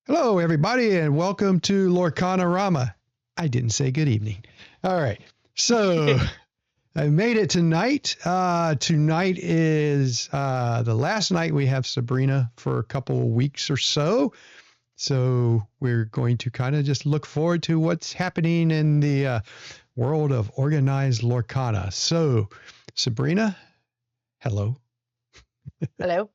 Hello, everybody, and welcome to Lorcanarama. I didn't say good evening. All right. So I made it tonight. Tonight is the last night we have Sabrina for a couple of weeks or so. So we're going to kind of just look forward to what's happening in the world of organized Lorcana. So, Sabrina, hello. Hello.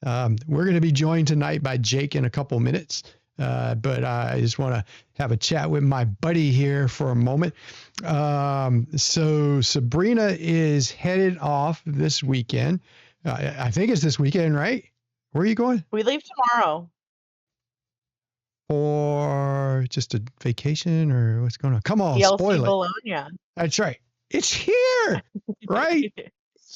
We're going to be joined tonight by Jake in a couple minutes. But I just want to have a chat with my buddy here for a moment. So Sabrina is headed off this weekend. I think it's this weekend, right? Where are you going? We leave tomorrow. For just a vacation or what's going on? Come on, DLC spoil it. Bologna. That's right. It's here, right?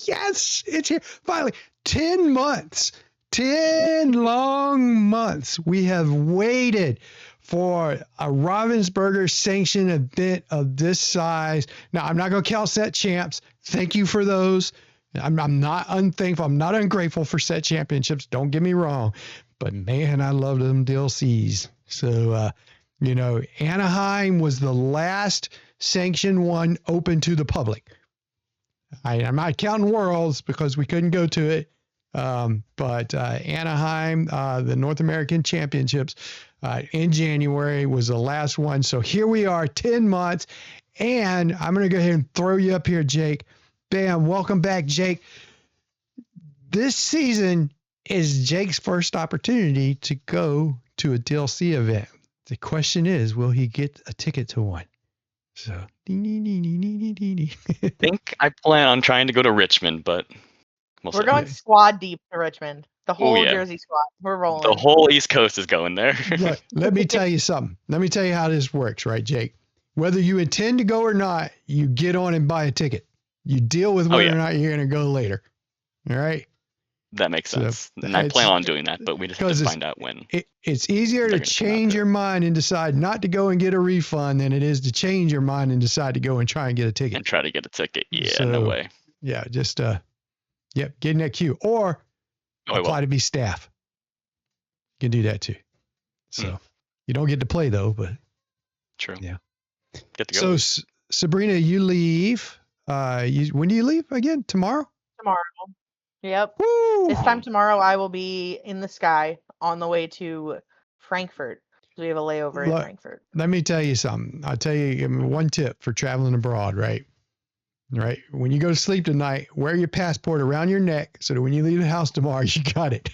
Yes, it's here. Finally, 10 months. 10 long months we have waited for a Ravensburger sanctioned event of this size. Now, I'm not going to count set champs. Thank you for those. I'm not unthankful. I'm not ungrateful for set championships. Don't get me wrong. But man, I love them DLCs. So, Anaheim was the last sanctioned one open to the public. I'm not counting Worlds because we couldn't go to it. But Anaheim, the North American Championships in January was the last one. So here we are, 10 months. And I'm going to go ahead and throw you up here, Jake. Bam. Welcome back, Jake. This season is Jake's first opportunity to go to a DLC event. The question is, will he get a ticket to one? So, I think I plan on trying to go to Richmond, but we're going squad deep to Richmond. The whole yeah. Jersey squad. We're rolling. The whole East Coast is going there. Look, let me tell you something. Let me tell you how this works, right, Jake? Whether you intend to go or not, you get on and buy a ticket. You deal with whether or not you're going to go later. All right? That makes sense. And I plan on doing that, but we just have to find out when. It's easier to change your mind and decide not to go and get a refund than it is to change your mind and decide to go and try and get a ticket. And try to get a ticket. Yeah, no way. Yeah, just get in that queue. Or apply to be staff. You can do that too. So you don't get to play though, but true. Yeah. Get to go. So Sabrina, you leave. When do you leave again? Tomorrow? Tomorrow. Yep. Woo! This time tomorrow I will be in the sky on the way to Frankfurt. We have a layover in Frankfurt. Let me tell you something. I'll tell you one tip for traveling abroad, right? Right. When you go to sleep tonight, wear your passport around your neck so that when you leave the house tomorrow, you got it.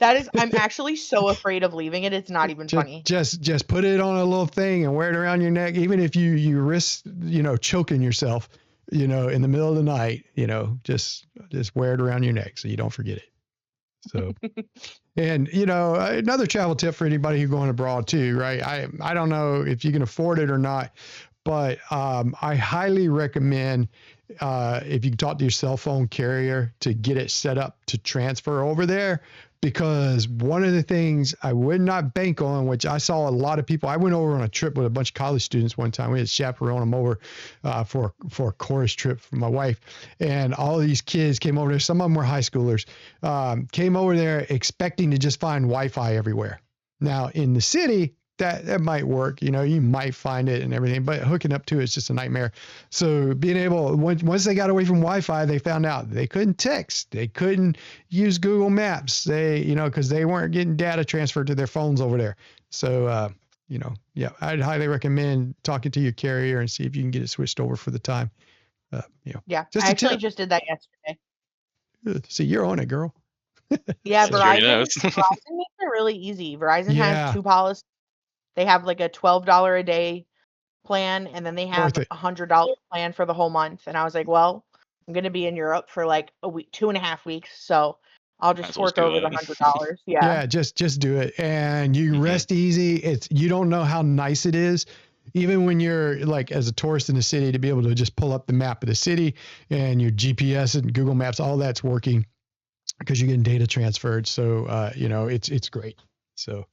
I'm actually so afraid of leaving it. It's not even funny. Just put it on a little thing and wear it around your neck. Even if you risk, choking yourself, in the middle of the night, just wear it around your neck so you don't forget it. So, and another travel tip for anybody who's going abroad too, right? I don't know if you can afford it or not, but I highly recommend if you can talk to your cell phone carrier to get it set up to transfer over there. Because one of the things I would not bank on, which I saw a lot of people, I went over on a trip with a bunch of college students one time. We had to chaperone them over for a chorus trip for my wife. And all of these kids came over there. Some of them were high schoolers, came over there expecting to just find Wi-Fi everywhere. Now, in the city, that might work, you might find it and everything, but hooking up to it's just a nightmare. So being able, once they got away from Wi-Fi, they found out they couldn't text, they couldn't use Google Maps, because they weren't getting data transferred to their phones over there. So, I'd highly recommend talking to your carrier and see if you can get it switched over for the time. Yeah, I actually just did that yesterday. See, you're on it, girl. Yeah, Verizon makes it really easy. Verizon has two policies. They have like a $12 a day plan, and then they have a $100 plan for the whole month. And I was like, well, I'm going to be in Europe for like a week, 2.5 weeks. So I'll just fork over the $100. Yeah. Yeah, just do it. And you rest easy. You don't know how nice it is. Even when you're like as a tourist in the city, to be able to just pull up the map of the city and your GPS and Google Maps, all that's working because you're getting data transferred. So, it's great. So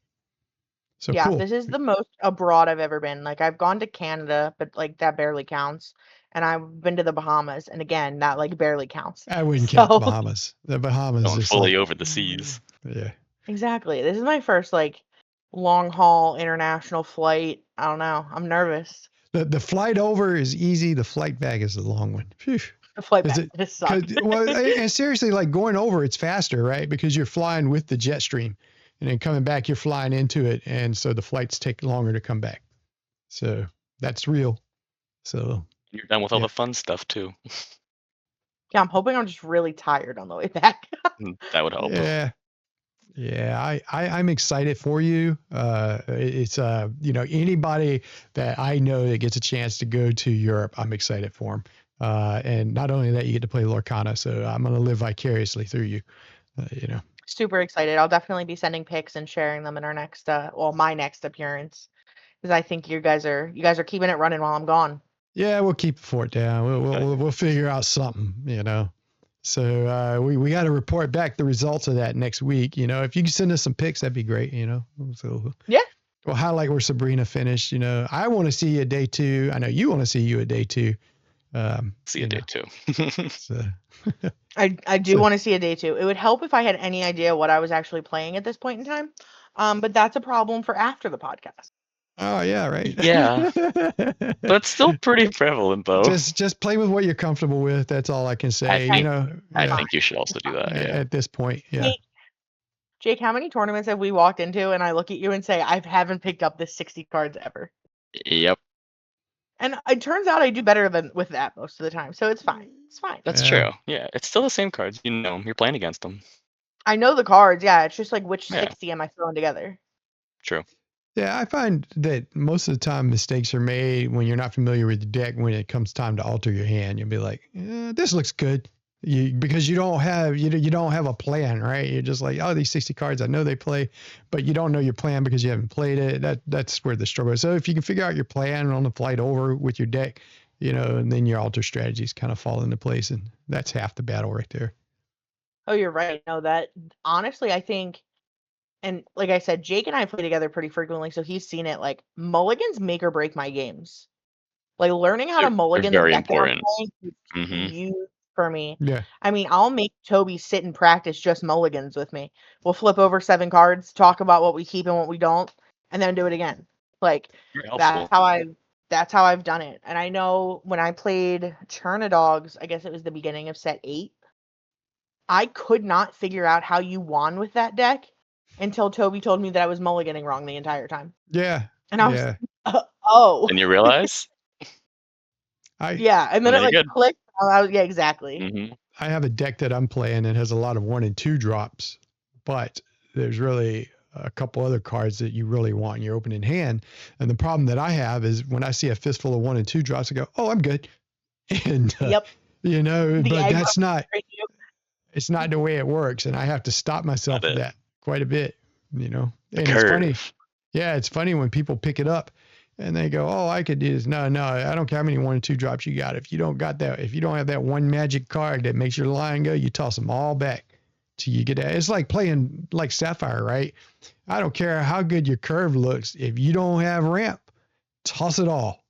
yeah, cool. This is the most abroad I've ever been. Like I've gone to Canada, but like that barely counts. And I've been to the Bahamas, and again, that like barely counts. I wouldn't count the Bahamas. The Bahamas going is fully over the seas. Yeah. Exactly. This is my first like long haul international flight. I don't know. I'm nervous. The flight over is easy. The flight back is the long one. Phew. The flight back just sucks. And seriously, like going over, it's faster, right? Because you're flying with the jet stream, and then coming back, you're flying into it, and so the flights take longer to come back. So that's real. So you're done with all the fun stuff too. Yeah, I'm hoping I'm just really tired on the way back. That would help. Yeah, I'm excited for you. It's anybody that I know that gets a chance to go to Europe, I'm excited for them. And not only that, you get to play Lorcana, so I'm going to live vicariously through you. Super excited. I'll definitely be sending pics and sharing them in our next, my next appearance, because I think you guys are keeping it running while I'm gone. Yeah, we'll keep the fort down. We'll figure out something, So we got to report back the results of that next week. If you can send us some pics, that'd be great. So yeah, we'll highlight where Sabrina finished. I want to see you at day 2. I know you want to see you at day 2. See a day 2. So. I do want to see a day 2. It would help if I had any idea what I was actually playing at this point in time. But that's a problem for after the podcast. Oh yeah, right. Yeah, but still pretty prevalent though. Just play with what you're comfortable with. That's all I can say. I think you should also do that. At this point, yeah. Jake, how many tournaments have we walked into and I look at you and say I haven't picked up this 60 cards ever? Yep. And it turns out I do better than with that most of the time, so it's fine. It's fine. That's true. Yeah, it's still the same cards. You're playing against them. I know the cards. Yeah, it's just like which 60 am I throwing together? True. Yeah, I find that most of the time mistakes are made when you're not familiar with the deck. When it comes time to alter your hand, you'll be like, "This looks good," because you don't have you don't have a plan, right? You're just like, "Oh, these 60 cards, I know they play," but you don't know your plan because you haven't played it. That's where the struggle is. So if you can figure out your plan on the flight over with your deck, and then your alter strategies kind of fall into place, and that's half the battle right there. Oh, you're right. No, that honestly, I think. And like I said, Jake and I play together pretty frequently, so he's seen it. Like mulligans make or break my games. Like learning how to mulligan very the deck important. Is huge for me. Yeah. I mean, I'll make Toby sit and practice just mulligans with me. We'll flip over 7 cards, talk about what we keep and what we don't, and then do it again. Like that's how I've done it. And I know when I played Chernadogs, I guess it was the beginning of set 8. I could not figure out how you won with that deck until Toby told me that I was mulliganing wrong the entire time. Yeah. And I was like, oh. And you realize? Yeah, and then it clicked. Yeah, exactly. Mm-hmm. I have a deck that I'm playing that has a lot of 1 and 2 drops, but there's really a couple other cards that you really want in your opening hand. And the problem that I have is when I see a fistful of 1 and 2 drops, I go, "Oh, I'm good." And yep. But that's not. It's not the way it works, and I have to stop myself with that quite a bit. And it's funny. Yeah, it's funny when people pick it up and they go, "Oh, I could do this." No, I don't care how many 1 and 2 drops you got. If you don't got that, if you don't have that one magic card that makes your line go, you toss them all back till you get that. It's like playing like Sapphire, right? I don't care how good your curve looks. If you don't have ramp, toss it all.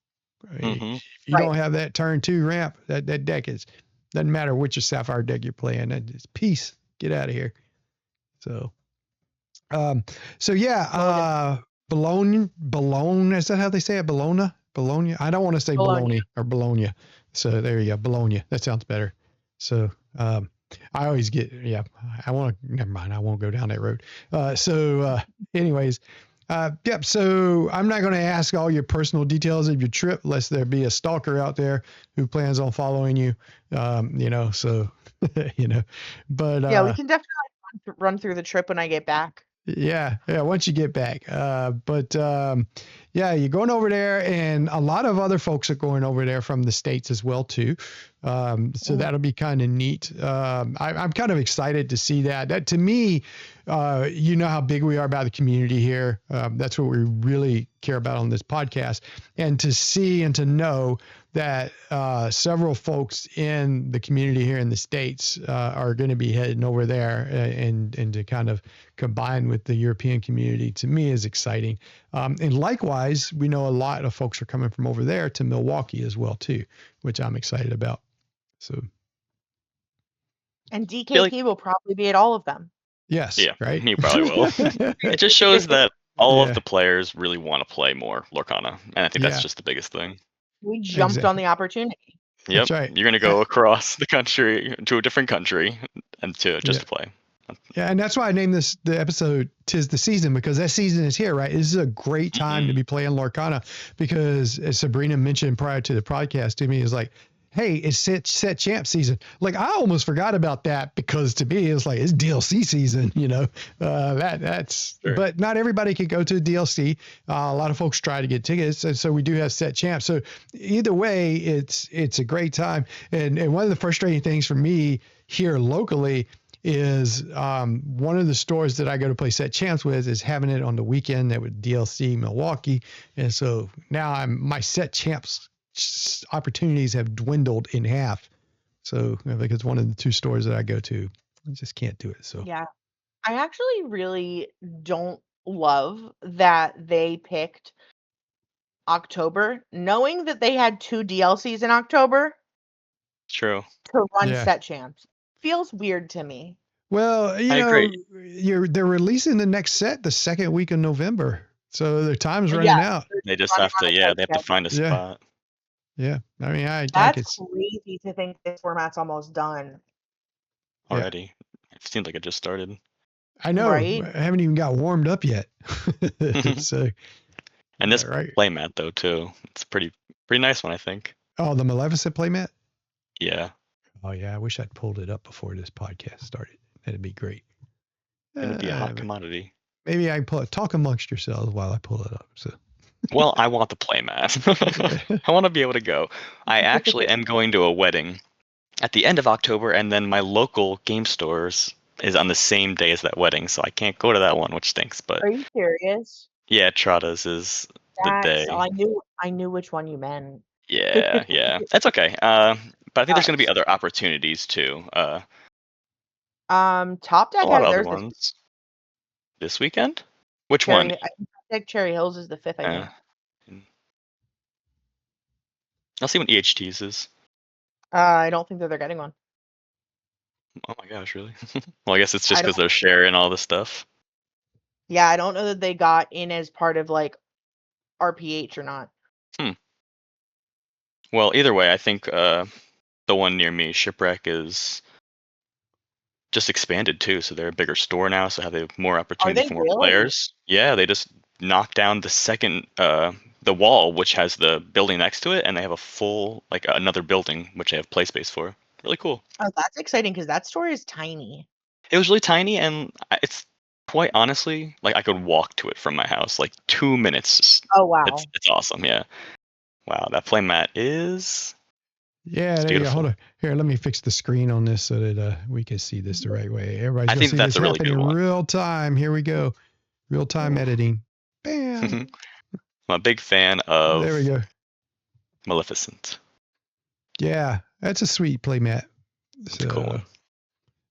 Mm-hmm. If you don't have that turn 2 ramp, that deck doesn't matter which Sapphire deck you're playing. It's peace. Get out of here. So, yeah. Bologna. Is that how they say it? Bologna. I don't want to say Bologna or Bologna. So there you go. Bologna. That sounds better. So, I always get, never mind. I won't go down that road. Anyways, so I'm not going to ask all your personal details of your trip, lest there be a stalker out there who plans on following you. But yeah, we can definitely run through the trip when I get back. Yeah. Once you get back, you're going over there, and a lot of other folks are going over there from the States as well too. So that'll be kind of neat. I'm kind of excited to see that. That to me, how big we are about the community here. That's what we really care about on this podcast, and to see and to know that several folks in the community here in the States are going to be heading over there and to kind of combine with the European community, to me is exciting. And likewise, we know a lot of folks are coming from over there to Milwaukee as well too, which I'm excited about. So. And DKP will probably be at all of them. Yes. Yeah, right. you probably will. It just shows that all of the players really want to play more Lorcana, and I think that's just the biggest thing. We jumped on the opportunity. Yep, that's right. You're gonna go across the country to a different country and to play. Yeah, and that's why I named the episode "Tis the Season," because that season is here, right? This is a great time to be playing Lorcana, because as Sabrina mentioned prior to the podcast to me, is like, hey, it's set champ season. Like, I almost forgot about that, because to me it's like, it's DLC season, that's sure. But not everybody could go to DLC. A lot of folks try to get tickets, and so we do have set champ. So either way, it's a great time. And one of the frustrating things for me here locally is one of the stores that I go to play set champs with is having it on the weekend that with DLC Milwaukee. And so now my set champs opportunities have dwindled in half. So I think it's one of the two stores that I go to. I just can't do it. So yeah, I actually really don't love that they picked October, knowing that they had 2 DLCs in October. True. To run set champs. Feels weird to me. Well, they're releasing the next set the second week of November. So their time's running out. They just have to, they have to find a spot. Yeah. I mean, that's crazy to think this format's almost done already. It seems like it just started. I know. Right? I haven't even got warmed up yet. So, and this playmat though too. It's pretty nice one, I think. Oh, the Maleficent playmat? Yeah. Oh yeah, I wish I'd pulled it up before this podcast started. That'd be great. It'd be a hot commodity. Maybe I can talk amongst yourselves while I pull it up. So. Well, I want the playmat. I want to be able to go. I actually am going to a wedding at the end of October, and then my local game stores is on the same day as that wedding, so I can't go to that one, which stinks. But are you serious? Yeah, Trotta's is the day. I knew which one you meant. Yeah, that's okay. But I think there's going to be other opportunities too. Top Deck a lot of has other ones this weekend. Which one? I think Cherry Hills is the 5th. I think. I'll see when EHT's is. I don't think that they're getting one. Oh my gosh, really? Well, I guess it's just because they're sharing all the stuff. Yeah, I don't know that they got in as part of like RPH or not. Well, either way, I think the one near me, Shipwreck, is just expanded too. So they're a bigger store now, so have more opportunity for more players. Yeah, they just knocked down the second the wall, which has the building next to it, and they have a full another building which they have play space for. Really cool. Oh, that's exciting because that store is tiny. It was really tiny, and it's quite honestly I could walk to it from my house 2 minutes. Oh wow, it's awesome. Yeah. Wow, that playmat is. Yeah, there you go. Hold on. Here, let me fix the screen on this so that we can see this the right way. Everybody's going to see this happen in real time. Here we go. Real time editing. Bam. I'm a big fan of. There we go. Maleficent. Yeah, that's a sweet playmat. It's a cool one.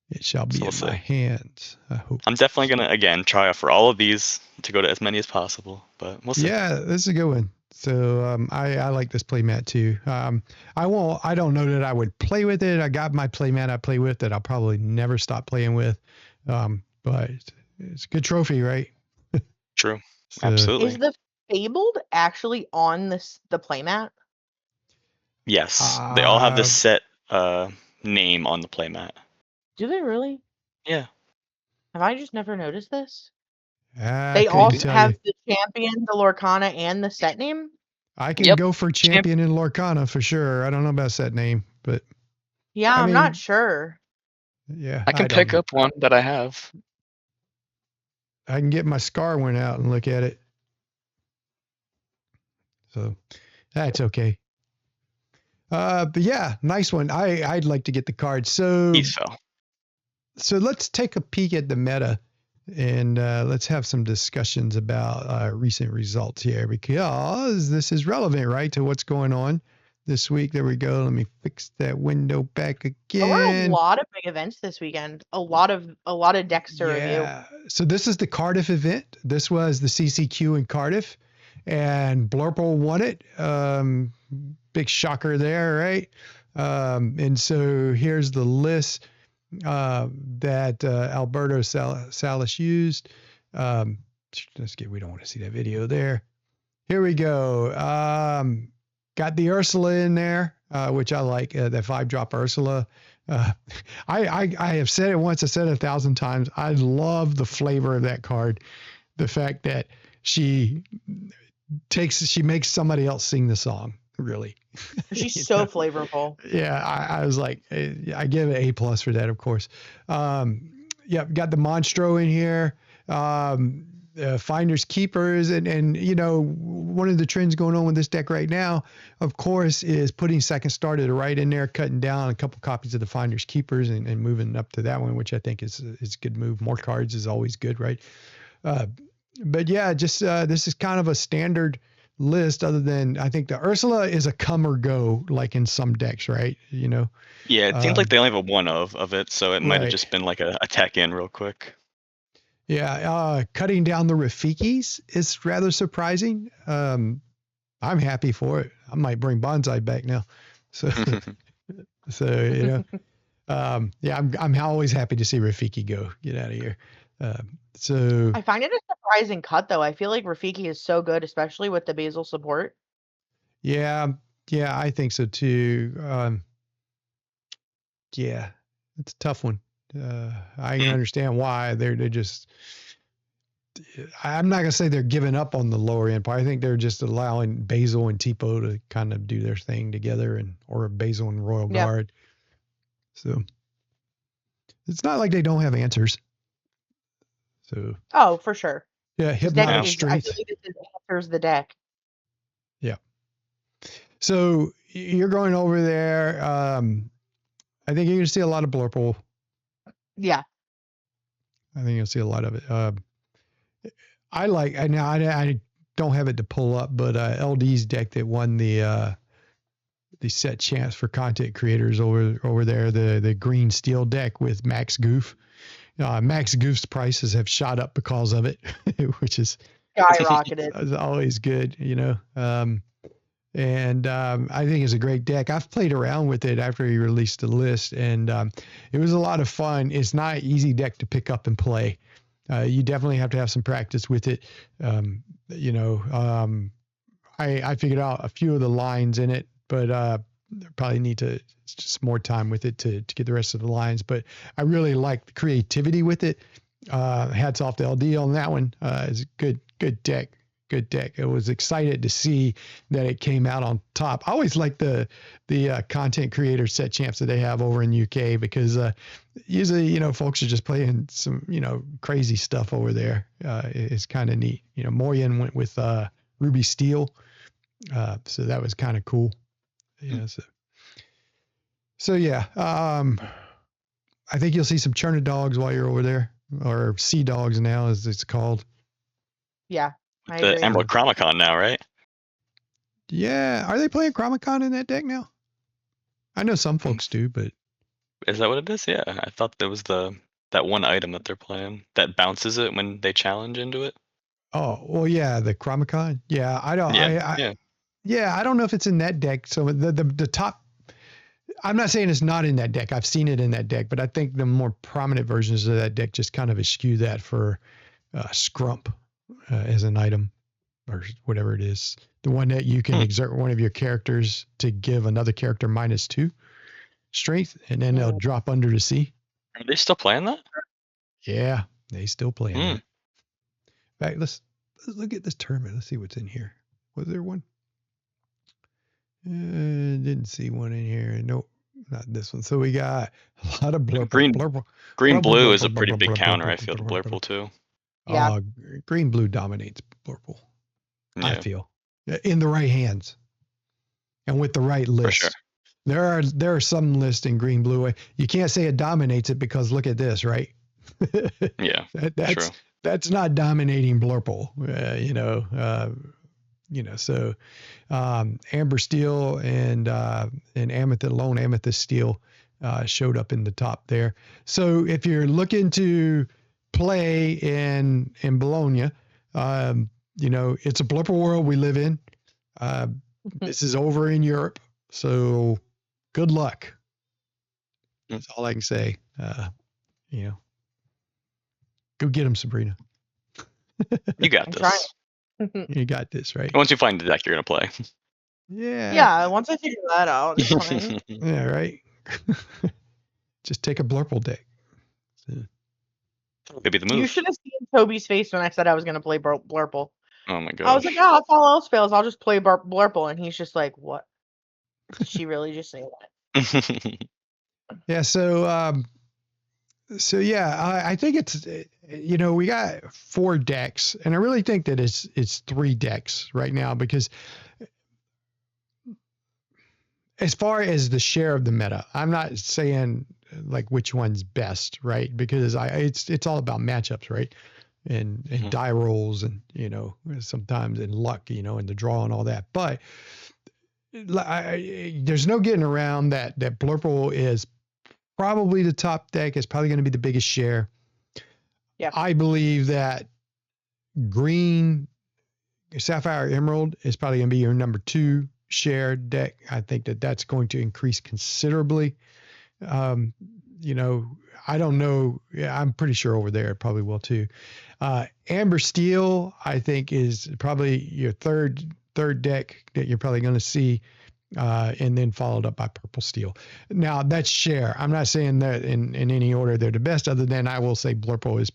It shall be in my hands, I hope. I'm definitely going to, again, try out for all of these to go to as many as possible, but we'll see. Yeah, this is a good one. So I like this playmat too. I don't know that I would play with it. I got my playmat I play with that I'll probably never stop playing with. But it's a good trophy, right? True. So, absolutely. Is the Fabled actually on the playmat? Yes. They all have the set name on the playmat. Do they really? Yeah. Have I just never noticed this? They also have the champion, the Lorcana, and the set name? I can go for champion in Lorcana for sure. I don't know about set name, but... Yeah, I'm not sure. Yeah. I can pick up one that I have. I can get my Scar one out and look at it. So, that's okay. But yeah, nice one. I'd like to get the card. So let's take a peek at the meta. And let's have some discussions about recent results here, because this is relevant, right, to what's going on this week. There we go. Let me fix that window back again. There were a lot of big events this weekend. A lot of decks to review. So this is the Cardiff event. This was the CCQ in Cardiff, and Blurple won it. Big shocker there, right? And so here's the list. that Alberto Salas used. We don't want to see that video there. Here we go. Got the Ursula in there, which I like, the 5-drop Ursula. I have said it once, I said it 1,000 times. I love the flavor of that card. The fact that she makes somebody else sing the song, really. She's so flavorful. Yeah, I was like, I give it A+ for that, of course. Got the Monstro in here. Finders Keepers, and one of the trends going on with this deck right now, of course, is putting Second Star to the right in there, cutting down a couple copies of the Finders Keepers and moving up to that one, which I think is a good move. More cards is always good, right? But yeah, just this is kind of a standard list, other than I think the Ursula is a come or go, like in some decks, right? Yeah, it seems like they only have a one of it, so it might have just been like a attack in real quick. Yeah, cutting down the Rafikis is rather surprising. I'm happy for it. I might bring Bonsai back now. So, I'm always happy to see Rafiki go. Get out of here. So I find it a surprising cut, though. I feel like Rafiki is so good, especially with the Basil support. Yeah, I think so too. It's a tough one. I can understand why they're just. I'm not gonna say they're giving up on the lower end part. I think they're just allowing Basil and Tipo to kind of do their thing together, or Basil and Royal Guard. So it's not like they don't have answers. So for sure. Yeah, Hypnotic Strength. I feel like this answers the deck. Yeah. So you're going over there. I think you're gonna see a lot of Blurple. Yeah. I think you'll see a lot of it. I don't have it to pull up, but LD's deck that won the set chance for content creators over there, the green steel deck with Max Goof. Max Goof's prices have shot up because of it, which is skyrocketed. Always good, and I think it's a great deck. I've played around with it after he released the list, and it was a lot of fun. It's not an easy deck to pick up and play. You definitely have to have some practice with it. I figured out a few of the lines in it, but probably need to just more time with it to get the rest of the lines. But I really like the creativity with it. Hats off to LD on that one. It's a good deck. Good deck. I was excited to see that it came out on top. I always like the content creator set champs that they have over in UK, because usually, folks are just playing some, crazy stuff over there. It's kind of neat. Moyen went with Ruby Steel. So that was kind of cool. Yeah. So yeah. I think you'll see some Churna Dogs while you're over there, or Sea Dogs now, as it's called. Yeah. The Emerald Chromicon now, right? Yeah. Are they playing Chromicon in that deck now? I know some folks do, but. Is that what it is? Yeah. I thought there was that one item that they're playing that bounces it when they challenge into it. Oh, well, yeah. The Chromicon. Yeah. I don't, I don't know if it's in that deck. So the top, I'm not saying it's not in that deck. I've seen it in that deck, but I think the more prominent versions of that deck just kind of eschew that for Scrump. As an item, or whatever it is, the one that you can exert one of your characters to give another character -2 strength, and then they'll drop under the sea. Are they still playing that? Yeah, they still playing that. In fact, let's look at this tournament. Let's see what's in here. Was there one? Didn't see one in here. Nope, not this one. So we got a lot of Blurple. Green blue is a pretty big counter. I feel to Blurple too. Yeah. Green blue dominates Blurple. Yeah. I feel, in the right hands and with the right list. For sure. There are some lists in green blue. You can't say it dominates it, because look at this, right? Yeah, that's not dominating Blurple. So Amber Steel and Amethyst, lone Amethyst Steel showed up in the top there. So if you're looking to play in Bologna, it's a Blurple world we live in. This is over in Europe, so good luck. That's all I can say. Go get him, Sabrina. You got this. You got this, right? Once you find the deck you're gonna play. Yeah. Yeah, once I figure that out, it's fine. Yeah, right. Just take a Blurple deck. Could be the move. You should have seen Toby's face when I said I was gonna play Blurple. Oh my god. I was like, if all else fails, I'll just play Blurple, and he's just like, what? Did she really just say that? Yeah. So yeah, I think it's we got 4 decks, and I really think that it's 3 decks right now, because as far as the share of the meta, I'm not saying like which one's best, right? Because it's all about matchups, right? And die rolls, and sometimes in luck, and the draw and all that. But there's no getting around that Blurple is probably the top deck. It's probably going to be the biggest share. Yeah. I believe that green, Sapphire, Emerald is probably going to be your number 2 share deck. I think that's going to increase considerably. I don't know. Yeah, I'm pretty sure over there it probably will too. Amber Steel, I think, is probably your third deck that you're probably going to see, and then followed up by Purple Steel. Now that's share. I'm not saying that in any order they're the best, other than I will say Blurple is.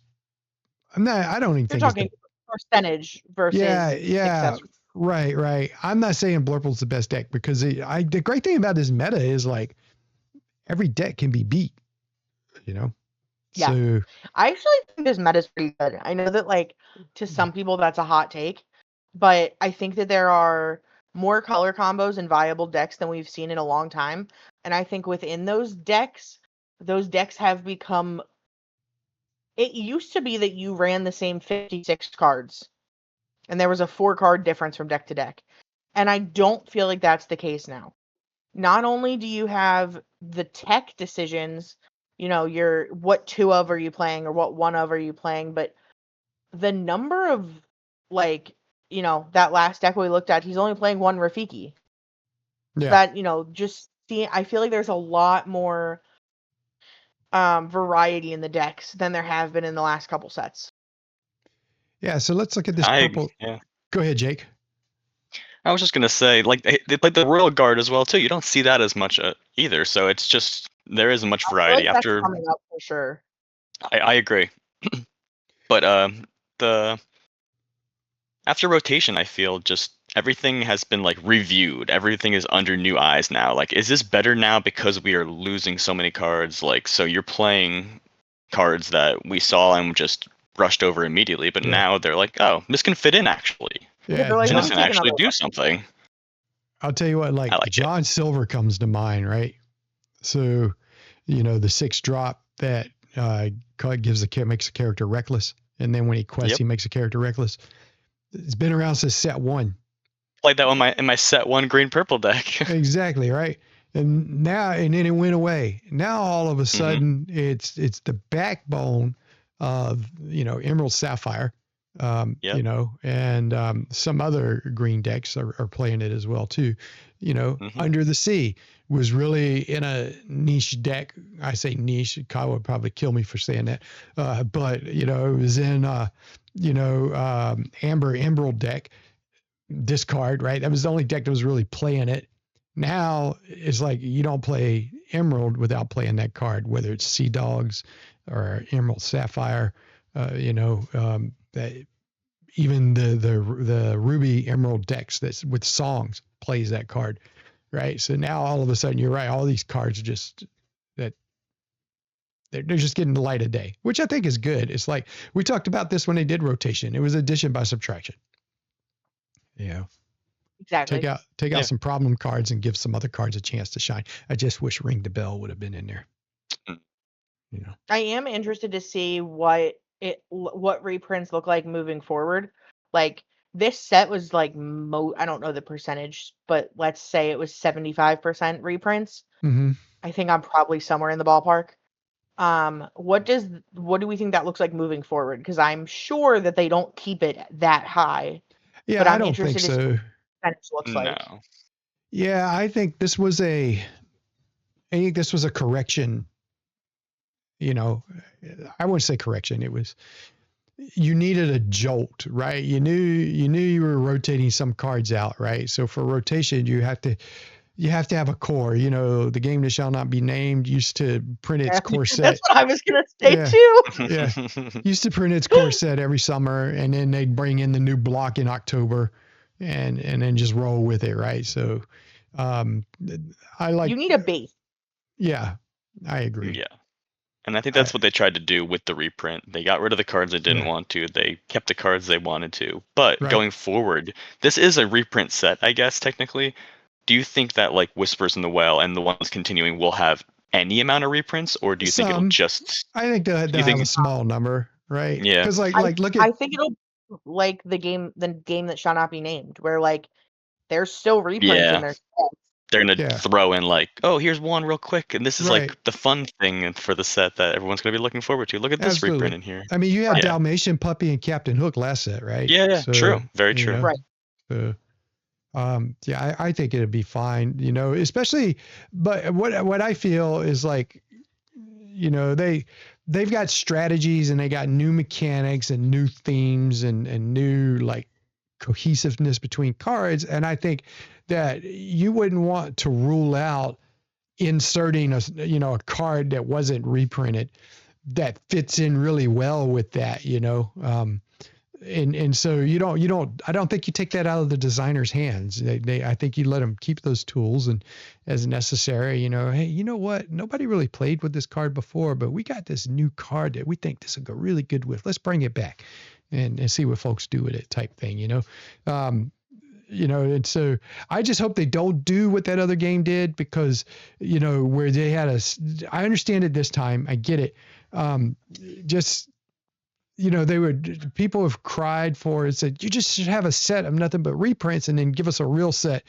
I don't even think you're talking percentage versus. Yeah. Right. I'm not saying Blurple's the best deck, because the great thing about this meta is like every deck can be beat, Yeah. So I actually think this meta is pretty good. I know that like to some people that's a hot take, but I think that there are more color combos and viable decks than we've seen in a long time. And I think within those decks have become. It used to be that you ran the same 56 cards, and there was a 4-card difference from deck to deck. And I don't feel like that's the case now. Not only do you have the tech decisions, your what 2 of are you playing or what 1 of are you playing, but the number of that last deck we looked at, he's only playing 1 Rafiki. Yeah. That, just see, I feel like there's a lot more variety in the decks than there have been in the last couple sets. Yeah, so let's look at this purple. Yeah. Go ahead, Jake. I was just gonna say, like they played the Royal Guard as well too. You don't see that as much either. So it's just there isn't much variety that's after. Coming up for sure. I agree, but after rotation, I feel just everything has been like reviewed. Everything is under new eyes now. Like, is this better now because we are losing so many cards? Like, so you're playing cards that we saw and just brushed over immediately, but now they're like, oh, this can fit in actually. Yeah, like, this can actually do something. I'll tell you what, like John Silver comes to mind, right? So, the 6 drop that makes a character reckless, and then when he quests, he makes a character reckless. It's been around since set 1. Played that in my set 1 green purple deck. Exactly, right. And then it went away. Now all of a sudden it's the backbone of Emerald Sapphire, and some other green decks are playing it as well too. Under the Sea was really in a niche deck. I say niche. Kyle would probably kill me for saying that, but it was in Amber Emerald deck. Discard, right? That was the only deck that was really playing it. Now it's like you don't play Emerald without playing that card, whether it's Sea Dogs or Emerald Sapphire. That even the Ruby Emerald decks that's with songs plays that card, right? So now all of a sudden you're right. All these cards they're just getting the light of day, which I think is good. It's like we talked about this when they did rotation. It was addition by subtraction. Exactly. Take out some problem cards and give some other cards a chance to shine. I just wish Ring the Bell would have been in there. I am interested to see what reprints look like moving forward. Like this set was like I don't know the percentage, but let's say it was 75% reprints. Mm-hmm. I think I'm probably somewhere in the ballpark. What do we think that looks like moving forward? Because I'm sure that they don't keep it that high. Yeah, but I'm I don't interested think so. Looks like. Yeah, I think this was a correction I wouldn't say correction. It was, you needed a jolt, right? You knew you were rotating some cards out, right? So for rotation, you have to have a core. The game that shall not be named used to print its core set. That's what I was gonna say too. Yeah, used to print its core set every summer, and then they'd bring in the new block in October, and then just roll with it, right? So, I like. You need a base. Yeah, I agree. Yeah. And I think that's what they tried to do with the reprint. They got rid of the cards they didn't want to. They kept the cards they wanted to. But going forward, this is a reprint set, I guess, technically. Do you think that like Whispers in the Well and the ones continuing will have any amount of reprints, or do you think it'll just? I think they'll have a small number, right? Yeah. Because like look at. I think it'll like the game that shall not be named, where like there's still reprints in there. They're gonna throw in like, oh, here's one real quick, and this is like the fun thing for the set that everyone's gonna be looking forward to. Look at this reprint in here. I mean, you had Dalmatian Puppy and Captain Hook last set, right? Yeah, so, true, very true. Right. So, I think it'd be fine, especially. But what I feel is like, they've got strategies and they got new mechanics and new themes and new like cohesiveness between cards, and I think that you wouldn't want to rule out inserting a card that wasn't reprinted that fits in really well with that, and so I don't think you take that out of the designer's hands. I think you let them keep those tools and as necessary, hey, you know what? Nobody really played with this card before, but we got this new card that we think this will go really good with. Let's bring it back and see what folks do with it type thing, and so I just hope they don't do what that other game did, because, where they had I understand it this time. I get it. People have cried for it, said, you just should have a set of nothing but reprints and then give us a real set.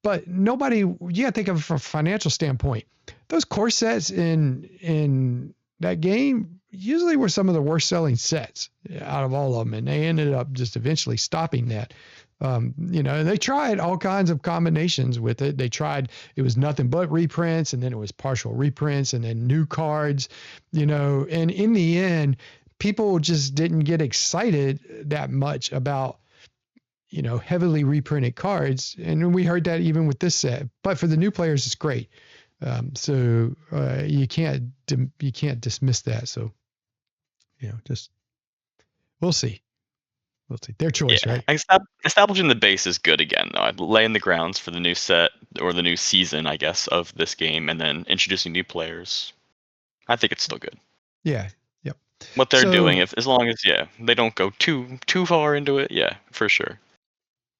But you gotta think of it from a financial standpoint. Those core sets in that game usually were some of the worst selling sets out of all of them. And they ended up just eventually stopping that. They tried all kinds of combinations with it. It was nothing but reprints, and then it was partial reprints, and then new cards, and in the end, people just didn't get excited that much about, heavily reprinted cards. And we heard that even with this set, but for the new players, it's great. So you can't dismiss that. So, just, we'll see. Their choice, right? Establishing the base is good again, though. I'd laying the grounds for the new set or the new season, I guess, of this game, and then introducing new players. I think it's still good. Yeah. Yep. What they're doing, as long as they don't go too far into it, for sure.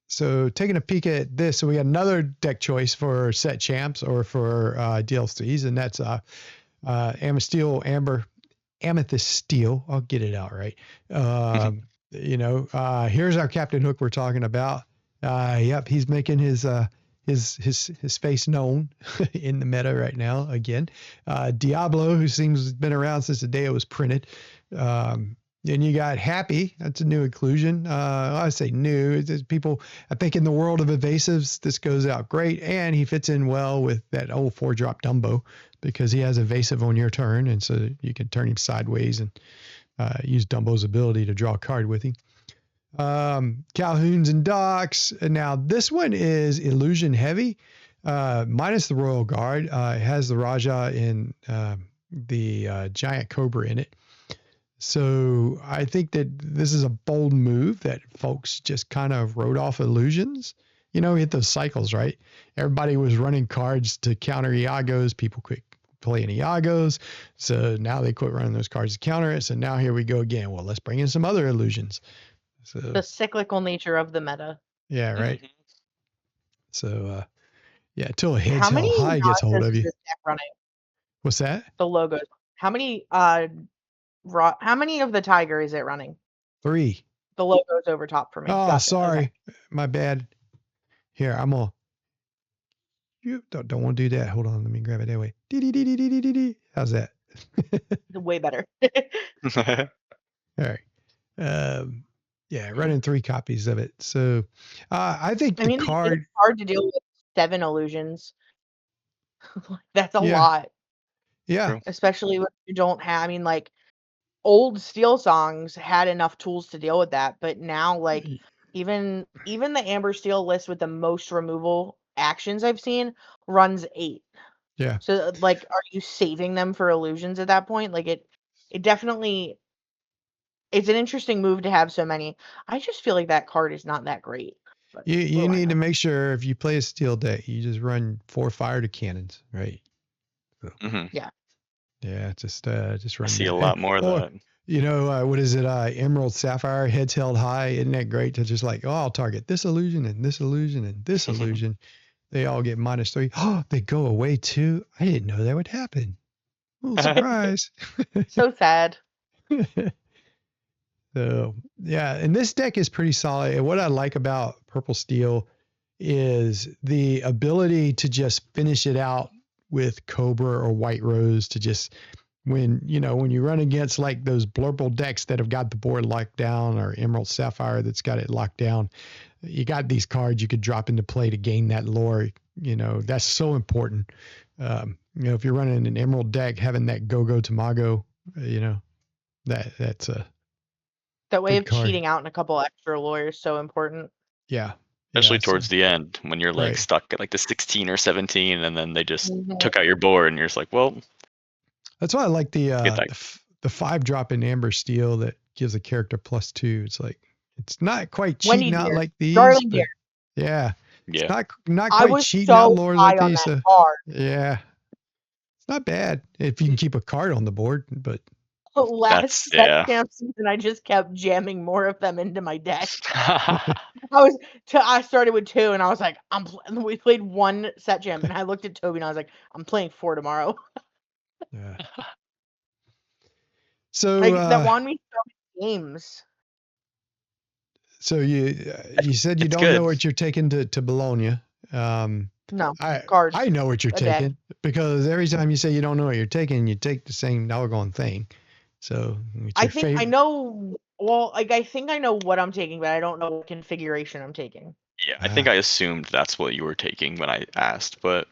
So taking a peek at this, so we got another deck choice for set champs or for DLCs, and that's Amethyst Steel. I'll get it out right. Here's our Captain Hook we're talking about. Yep, he's making his face known in the meta right now again. Diablo, who seems been around since the day it was printed. Then you got Happy. That's a new inclusion. I say new. It's people, I think in the world of evasives, this goes out great, and he fits in well with that old 4-drop Dumbo, because he has evasive on your turn, and so you can turn him sideways and use Dumbo's ability to draw a card with him. Calhoun's and Docks. Now this one is illusion heavy, minus the Royal Guard. It has the Raja and the Giant Cobra in it. So I think that this is a bold move that folks just kind of wrote off illusions. Hit those cycles, right? Everybody was running cards to counter Iagos. People quit playing Iagos. So now they quit running those cards to counter it. So now here we go again. Well, let's bring in some other illusions. So the cyclical nature of the meta. Yeah, right. So until a head's held high gets hold of you. What's that? The logos. How many of the Tiger is it running? 3. The logo's over top for me. Oh, gotcha. Sorry. Okay. My bad. Here, you don't want to do that. Hold on, let me grab it that way. How's that? Way better. All right. Running 3 copies of it. So I think the card. It's hard to deal with 7 illusions. That's a lot. Yeah. Especially when you don't have, I mean, like, old Steel songs had enough tools to deal with that, but now, like, even the Amber Steel list with the most removal actions I've seen runs 8. Yeah. So, like, are you saving them for illusions at that point? Like, it definitely, it's an interesting move to have so many. I just feel like that card is not that great. You need to make sure if you play a steel deck, you just run 4 fire to cannons, right? So, Yeah. Yeah, just run I see that. a lot more of that. You know, what is it? Emerald Sapphire, heads held high. Isn't that great to just like, oh, I'll target this illusion and this illusion and this illusion. They all get -3. Oh, they go away too. I didn't know that would happen. Oh, surprise. So sad. So, yeah, and this deck is pretty solid. And what I like about Purple Steel is the ability to just finish it out with Cobra or White Rose to just when you run against like those blurple decks that have got the board locked down or Emerald Sapphire that's got it locked down, you got these cards you could drop into play to gain that lore. That's so important. If you're running an Emerald deck, having that Go-Go Tamago, that's a that way of card. cheating out in a couple extra lore is so important. Yeah. Especially towards the end when you're like stuck at like the 16 or 17 and then they just took out your board and you're just like, well. That's why I like the 5-drop in Amber Steel that gives a character +2. It's like, it's not quite cheating out like these. But yeah. It's not quite cheating out lore like these. Yeah. It's not bad if you can keep a card on the board, but last set champ season I just kept jamming more of them into my deck. I started with 2 and I was like, we played 1 set jam and I looked at Toby and I was like, I'm playing 4 tomorrow. Yeah. So that won me so many games. So you said you don't know what you're taking to Bologna. No, cards. I know what you're taking because every time you say you don't know what you're taking, you take the same doggone thing. So I think I know. Well, like I think I know what I'm taking, but I don't know what configuration I'm taking. Yeah, I think I assumed that's what you were taking when I asked, but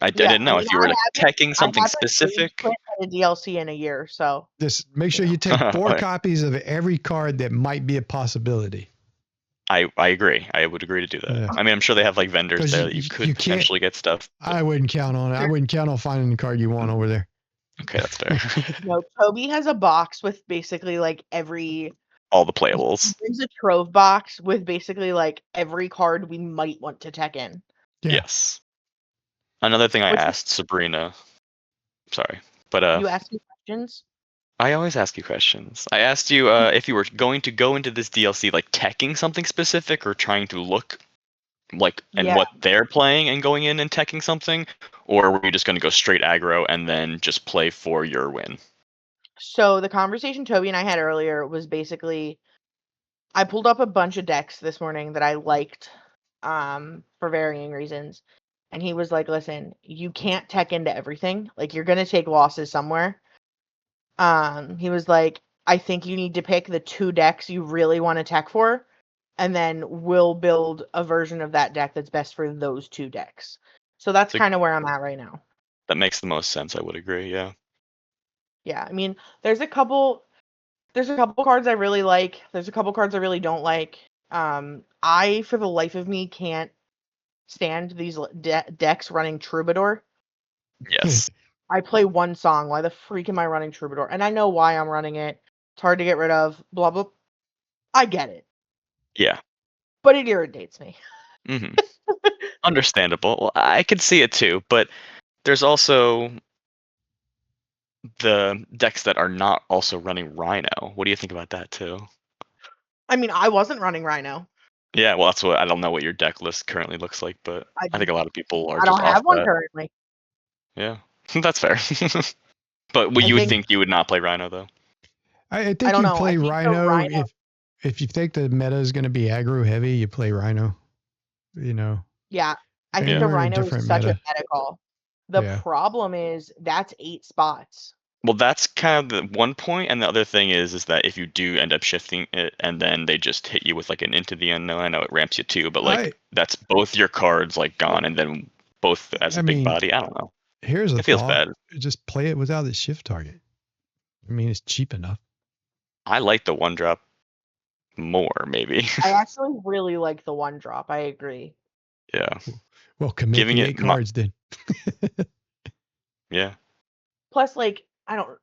I didn't know if you were teching something specific. A DLC in a year, so just make sure you take 4 copies of every card that might be a possibility. I agree. I would agree to do that. Yeah. I mean, I'm sure they have like vendors there that you could potentially get stuff. But I wouldn't count on it. I wouldn't count on finding the card you want over there. Okay, that's fair. No, Toby has a box with basically like all the playables. There's a trove box with basically like every card we might want to tech in. Yeah. Yes. Another thing I asked Sabrina. Sorry, but you asked me questions. I always ask you questions. I asked you if you were going to go into this DLC like teching something specific or trying to look like what they're playing and going in and teching something, or were you just going to go straight aggro and then just play for your win? So the conversation Toby and I had earlier was basically, I pulled up a bunch of decks this morning that I liked for varying reasons. And he was like, listen, you can't tech into everything. Like, you're going to take losses somewhere. He was like, I think you need to pick the 2 decks you really want to tech for, and then we'll build a version of that deck that's best for those 2 decks. So that's kind of where I'm at right now. That makes the most sense. I would agree. Yeah. Yeah. I mean, there's a couple cards I really like. There's a couple cards I really don't like. I, for the life of me, can't stand these decks running Troubadour. Yes. I play one song. Why the freak am I running Troubadour? And I know why I'm running it. It's hard to get rid of. Blah, blah. I get it. Yeah. But it irritates me. Mm-hmm. Understandable. Well, I can see it too, but there's also the decks that are not also running Rhino. What do you think about that too? I mean, I wasn't running Rhino. Yeah, well, that's what I don't know what your deck list currently looks like, but I think a lot of people are. I don't have one currently. Yeah, that's fair. But would you think you would not play Rhino though? I think you play Rhino if you think the meta is going to be aggro heavy, you play Rhino. Yeah, I think the Rhino is such a meta call. The problem is that's 8 spots. Well, that's kind of the one point, and the other thing is that if you do end up shifting it, and then they just hit you with like an Into the Unknown, I know it ramps you too, but like that's both your cards like gone, and then both as a big body. I don't know. Here's a It feels thought. bad. Just play it without the shift target. I mean, it's cheap enough. I like the 1-drop more, maybe. I actually really like the 1-drop. I agree. Yeah. Well, commit Giving the it 8 cards then. Yeah. Plus, like, I don't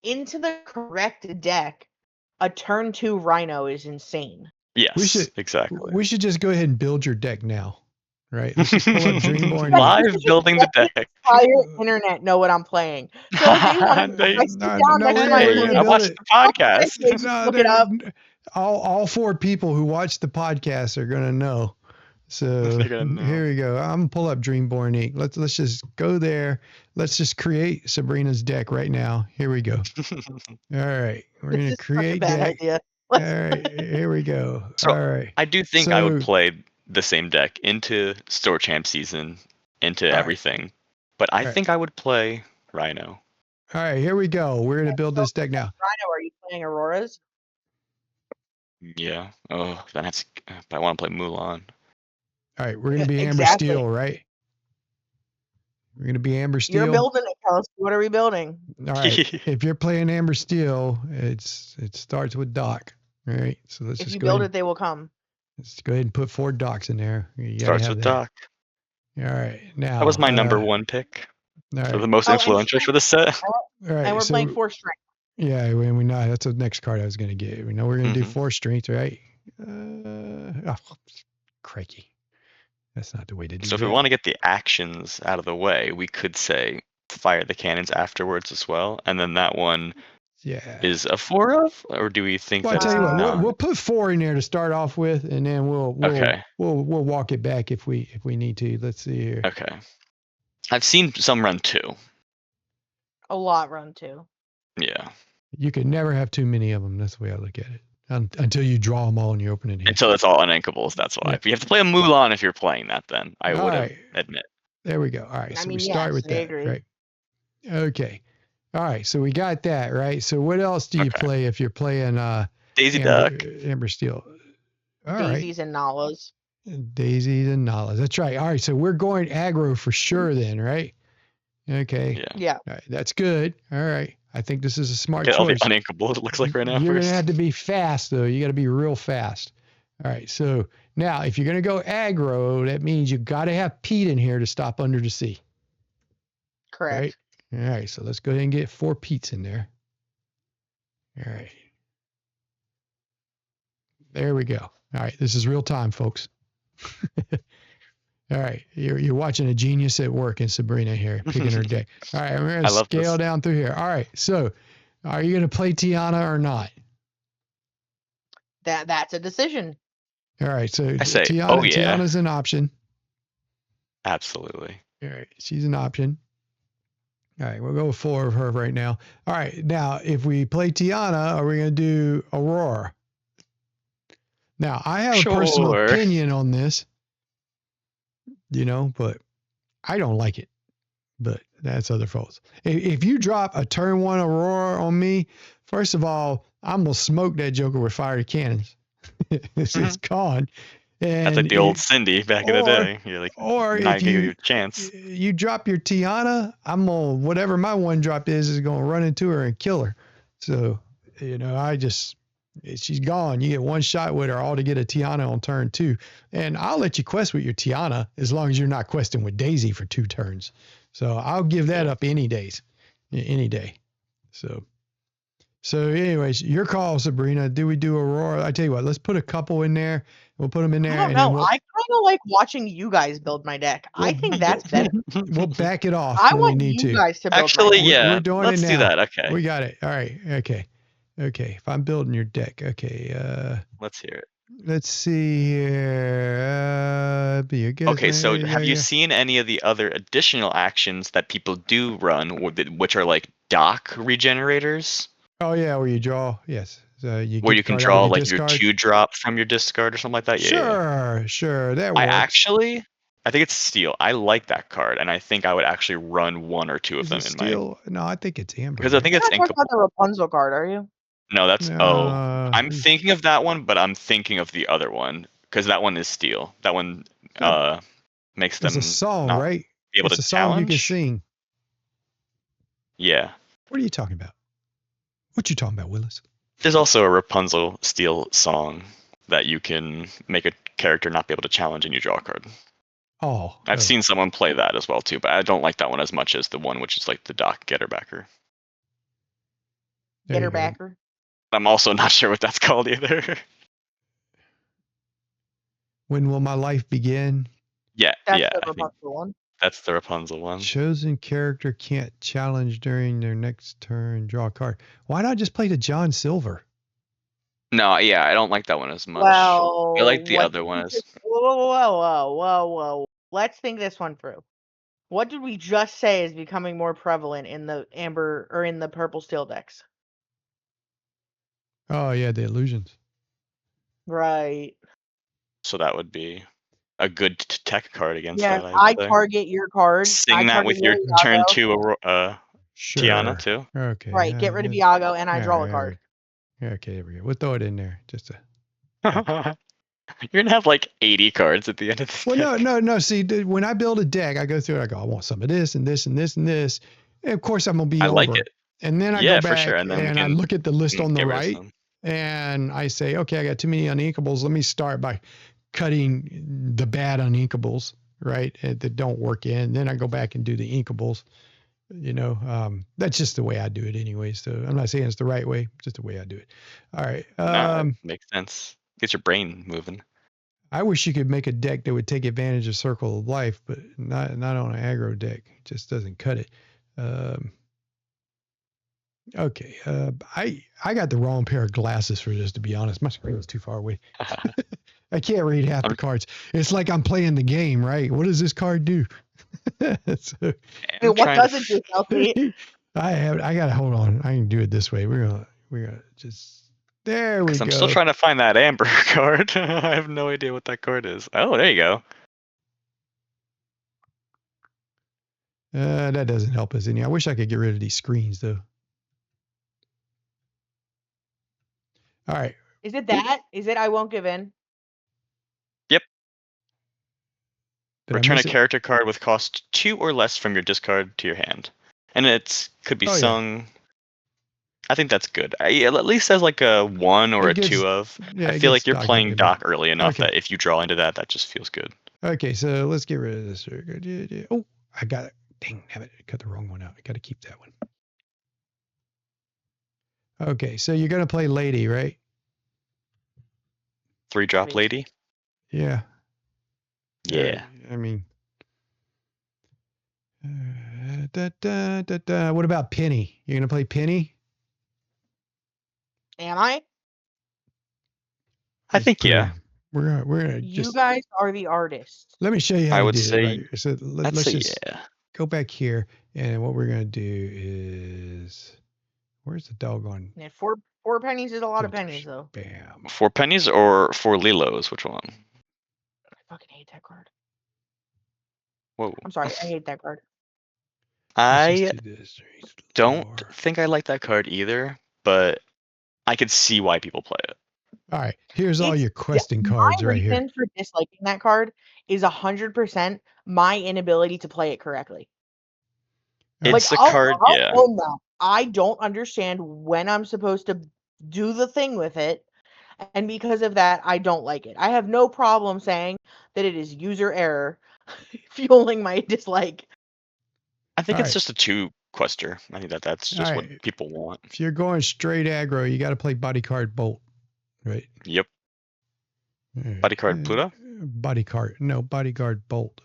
into the correct deck, a turn 2 Rhino is insane. Yes, exactly. We should just go ahead and build your deck now. Right? Let's just pull up Dreamborn. Live building the deck. Entire internet know what I'm playing. So if they want to, I sit down next to my Hey, I watched the podcast. Look it up. All 4 people who watch the podcast are gonna know. So here we go. I'm gonna pull up Dreamborn Inc. Let's just go there. Let's just create Sabrina's deck right now. Here we go. All right, we're gonna create deck. Idea. All right, here we go. So, all right. I do think I would play the same deck into Store Champ season, into everything. But I think I would play Rhino. All right, here we go. We're gonna build this deck now. Rhino, are you playing Auroras? Yeah. Oh, but I want to play Mulan. All right, we're gonna be Amber Steel, right? We're gonna be Amber Steel. You're building it, Kelsey. What are we building? All right. If you're playing Amber Steel, it starts with Doc. All right. So let's just go build it, they will come. Let's go ahead and put 4 Docs in there. Starts with Doc. All right. Now that was my number 1 pick. Right. So the most influential for the set. All right. And we're playing 4 strength. Yeah, we know that's the next card I was gonna get. We know we're gonna do 4 strength, right? Crikey. That's not the way to do it. So if we want to get the actions out of the way, we could say fire the cannons afterwards as well, and then that one is a 4 of, or do we think I'll tell you what, we'll put 4 in there to start off with, and then we'll walk it back if we need to. Let's see here. Okay. I've seen some run 2. A lot run 2. Yeah. You can never have too many of them. That's the way I look at it. Until you draw them all and you open it. Until it's all uninkables. That's why. If you have to play a Mulan if you're playing that, then I would admit. There we go. All right. So we start with that. Right. Okay. All right. So we got that, right? So what else do you play if you're playing Daisy Duck? Amber Steel. Daisies and Nalas. Daisies and Nalas. That's right. All right. So we're going aggro for sure then, right? Okay. Yeah. All right. That's good. All right. I think this is a smart choice. All the uninkables, it looks like right now. You're going to have to be fast, though. You got to be real fast. All right. So now, if you're going to go aggro, that means you got to have Pete in here to stop under the sea. Correct. Right? All right. So let's go ahead and get 4 Petes in there. All right. There we go. All right. This is real time, folks. All right, you're watching a genius at work in Sabrina here, picking her deck. All right, we're going to scale down through here. All right, so are you going to play Tiana or not? That's a decision. All right, so I say, Tiana's an option. Absolutely. All right, she's an option. All right, we'll go with 4 of her right now. All right, now if we play Tiana, are we going to do Aurora? Now, I have a personal opinion on this. But I don't like it. But that's other folks. If you drop a turn 1 Aurora on me, first of all, I'm going to smoke that joker with fiery cannons. It's gone. And that's like the old Cindy back in the day. You're like, if you a chance. You drop your Tiana, I'm going to, whatever my 1-drop is going to run into her and kill her. So, she's gone. You get 1 shot with her, all to get a Tiana on turn 2. And I'll let you quest with your Tiana as long as you're not questing with Daisy for 2 turns. So I'll give that up any day. So anyways, your call, Sabrina. Do we do Aurora? I tell you what, let's put a couple in there. We'll put them in there. I don't know. I kind of like watching you guys build my deck. I think that's better. We'll back it off. I want you guys to build Actually, my deck. yeah. We're doing Let's it now. do that. Okay. We got it. All right. Okay. If I'm building your deck, okay. Let's hear it. Let's see here. Okay, so have you seen any of the other additional actions that people do run, which are like dock regenerators? Oh yeah, where you draw. Yes. So where you can draw like your 2-drop from your discard or something like that. Sure. That works. I think it's steel. I like that card, and I think I would actually run 1 or 2 of them in my. No, I think it's amber. Because I think it's inkable. You're not talking about the Rapunzel card, are you? No, that's I'm thinking of that one, but I'm thinking of the other one because that one is steel. That one makes them it's a song, right? Be able it's to a song challenge. you can sing. Yeah. What are you talking about? What you talking about, Willis? There's also a Rapunzel Steel song that you can make a character not be able to challenge and you draw a card. Oh. I've seen someone play that as well too, but I don't like that one as much as the one which is like the Doc Getterbacker. Getterbacker. I'm also not sure what that's called either. When will my life begin? Yeah, that's the Rapunzel one. That's the Rapunzel one. Chosen character can't challenge during their next turn. Draw a card. Why not just play the John Silver? No, yeah, I don't like that one as much. Well, I like the other one. Whoa. Let's think this one through. What did we just say is becoming more prevalent in the amber or in the purple steel decks? Oh yeah, the illusions. Right. So that would be a good tech card against that. I target your card. Sing that with your turn 2 sure. Tiana too. Okay. Right. Get rid of Iago and I draw a card. Okay, there we go. We'll throw it in there. Just You're gonna have like 80 cards at the end of this. Well, no. See, when I build a deck, I go through it. I go, I want some of this and this and this and this. And of course, I'm gonna be over. Like it. And then I go back for sure. And, I look at the list on the right, and I say, okay, I got too many uninkables. Let me start by cutting the bad uninkables, right, that don't work in. Then I go back and do the inkables. That's just the way I do it anyway. So I'm not saying it's the right way, just the way I do it. All right. Makes sense. Gets your brain moving. I wish you could make a deck that would take advantage of Circle of Life, but not on an aggro deck. It just doesn't cut it. Okay. I got the wrong pair of glasses for this, to be honest. My screen was too far away. I can't read half the cards. It's like I'm playing the game, right? What does this card do? What does it do, Kelsey? I gotta hold on. I can do it this way. We're gonna just there we go. I'm still trying to find that amber card. I have no idea what that card is. Oh, there you go. That doesn't help us any. I wish I could get rid of these screens though. All right. Is it that? Is it I won't give in? Yep. Return a character card with cost 2 or less from your discard to your hand. And it could be sung. Yeah. I think that's good. At least as like a 1 or a 2 of. I feel like you're playing Doc early enough that if you draw into that just feels good. Okay, so let's get rid of this. Oh, I got it. Dang, I cut the wrong one out. I got to keep that one. Okay, so you're going to play Lady, right? 3-drop Lady? Yeah. Yeah. I mean, what about Penny? You're going to play Penny? Am I? I think, yeah. We're gonna you guys are the artists. Let me show you how I to would do say, it. Right? So let's just go back here, and what we're gonna do is, where's the doggone? Yeah, four pennies is a lot of pennies, though. Bam. 4 pennies or 4 Lilos? Which one? I fucking hate that card. Whoa. I'm sorry, I hate that card. I don't think I like that card either, but I could see why people play it. All right, here's all your questing cards right here. My reason for disliking that card is 100% my inability to play it correctly. It's a card, yeah. I don't understand when I'm supposed to do the thing with it, and because of that, I don't like it. I have no problem saying that it is user error fueling my dislike. I think it's just a 2-quester. I think that's just what people want. If you're going straight aggro, you got to play Bodycard Bolt, right? Yep. Bodycard Pluto? Bodyguard Bolt.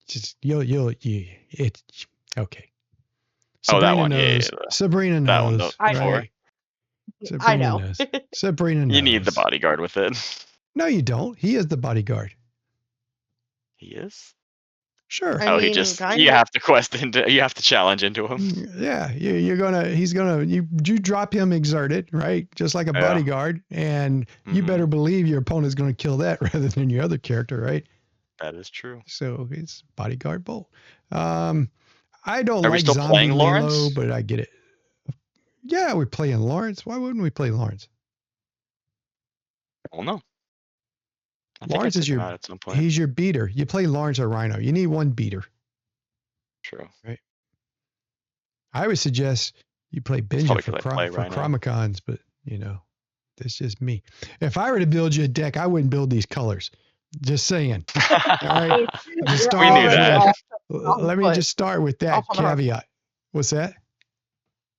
Just it's okay. Sabrina that one. knows. Yeah. Sabrina knows. That one, right? Sabrina I know. knows. Sabrina knows. You need the bodyguard with it. No, you don't. He is the bodyguard. He is? Sure. I mean, you have to you have to challenge into him. Yeah, you drop him exerted, right? Just like a bodyguard, and you better believe your opponent's gonna kill that rather than your other character, right? That is true. So it's Bodyguard Bolt. I don't Are like we still Zombie playing Lilo, Lawrence? but I get it. Yeah, we're playing Lawrence. Why wouldn't we play Lawrence? Well, no. Lawrence is he's your beater. You play Lawrence or Rhino. You need one beater. True. Right. I would suggest you play Benja for Chromicons, but that's just me. If I were to build you a deck, I wouldn't build these colors. Just saying. All right. We knew that. Let me just start with that caveat. What's that?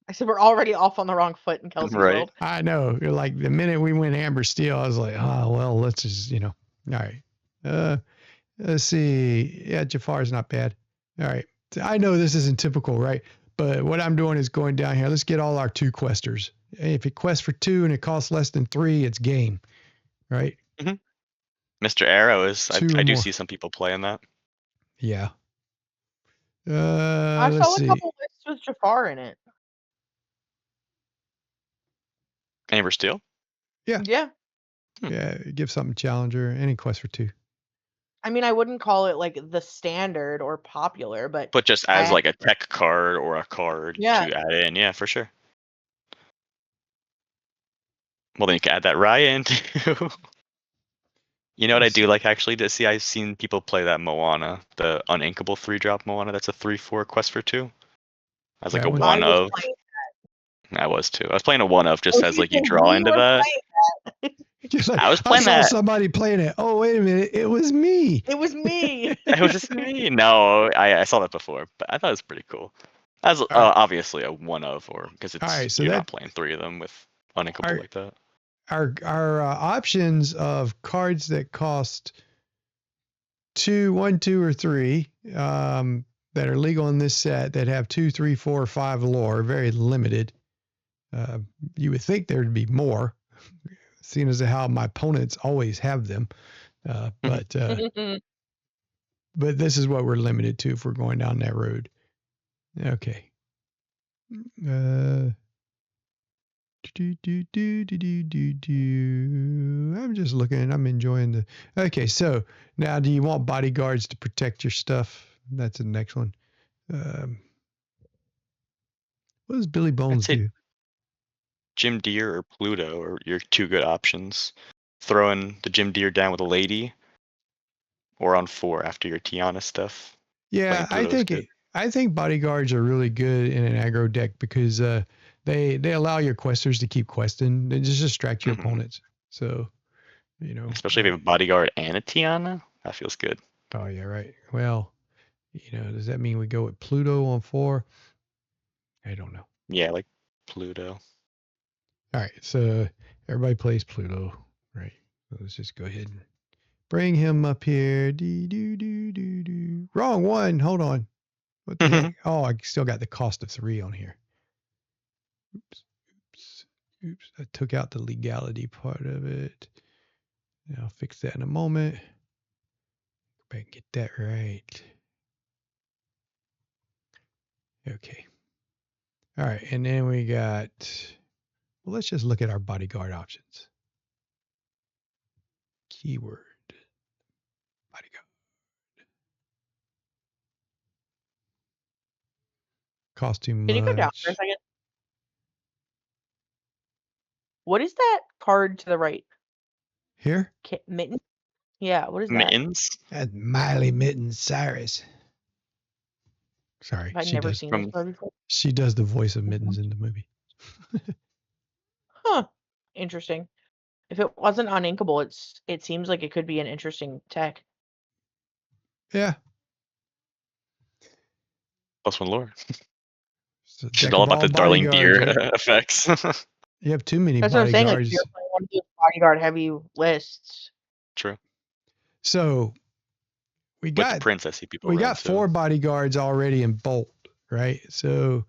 I said we're already off on the wrong foot in Kelsey's world. I know. Like the minute we went Amber Steel, I was like, oh well, let's just all right. Let's see. Yeah, Jafar's not bad. All right. I know this isn't typical, right? But what I'm doing is going down here. Let's get all our 2 questers. If it quests for 2 and it costs less than 3, it's game, right? Mm-hmm. Mr. Arrow is. I do see some people playing that. Yeah. I saw a couple lists with Jafar in it. Amber Steel? Yeah. Yeah. Yeah. Give something challenger. Any quest for 2. I mean, I wouldn't call it like the standard or popular, but just as like a tech card or a card to add in, yeah, for sure. Well, then you can add that Ryan too. You know what I do like actually to see? I've seen people play that Moana, the uninkable 3-drop Moana. That's a 3/4 quest for 2. As like a 1 of. I was too. I was playing a 1 of just as like you draw into that. Like, I was playing I saw somebody playing it. Oh, wait a minute. It was me. It was me. It was just me. No, I saw that before, but I thought it was pretty cool. As obviously a 1 of, or because it's you're not playing 3 of them with uninkable like that. Our options of cards that cost 1, 2, or 3 that are legal in this set that have 2, 3, 4, or 5 lore, very limited. You would think there would be more, seeing as how my opponents always have them. But this is what we're limited to if we're going down that road. Okay. I'm just looking. I'm enjoying the. Okay, so now, do you want bodyguards to protect your stuff? That's the next one. What does Billy Bones do? Jim Deere or Pluto are your 2 good options. Throwing the Jim Deere down with a lady, or on 4 after your Tiana stuff. Yeah, I think bodyguards are really good in an aggro deck because they allow your questers to keep questing. They just distract your opponents. So, especially if you have a bodyguard and a Tiana, that feels good. Oh yeah, right. Well, does that mean we go with Pluto on 4? I don't know. Yeah, like Pluto. All right, so everybody plays Pluto, right? So let's just go ahead and bring him up here. Wrong one. Hold on. What the heck? Oh, I still got the cost of 3 on here. Oops. I took out the legality part of it. I'll fix that in a moment. Go back and get that right. Okay. All right, and then we got. Well, let's just look at our bodyguard options. Keyword. Bodyguard. Cost too much. Can you go down for a second? What is that card to the right? Here? Mittens? Yeah, what is that? Mittens? That's Miley Mittens Cyrus. Sorry. I've never seen this card before. She does the voice of Mittens in the movie. Huh. Interesting. If it wasn't uninkable, it seems like it could be an interesting tech. Yeah. +1 lore. She's all about the Darling Deer effects. You have too many bodyguards. That's what I'm saying. Like, you're playing one of those bodyguard heavy lists. True. So we got with Prince. I see people. We got 4 bodyguards already in Bolt, right? So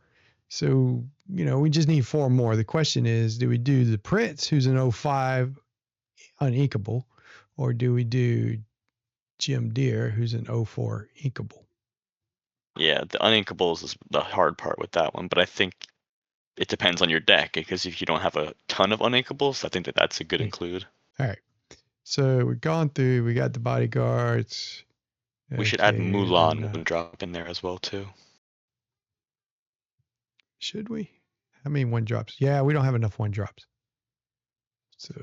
we just need 4 more. The question is, do we do the Prince, who's an 05 uninkable, or do we do Jim Deere, who's an 04 inkable? Yeah, the uninkables is the hard part with that one, but I think it depends on your deck, because if you don't have a ton of uninkables, I think that's a good include. All right. So we've gone through, we got the bodyguards. We should add Mulan one drop in there as well, too. Should we? How many 1-drops? Yeah, we don't have enough 1-drops. So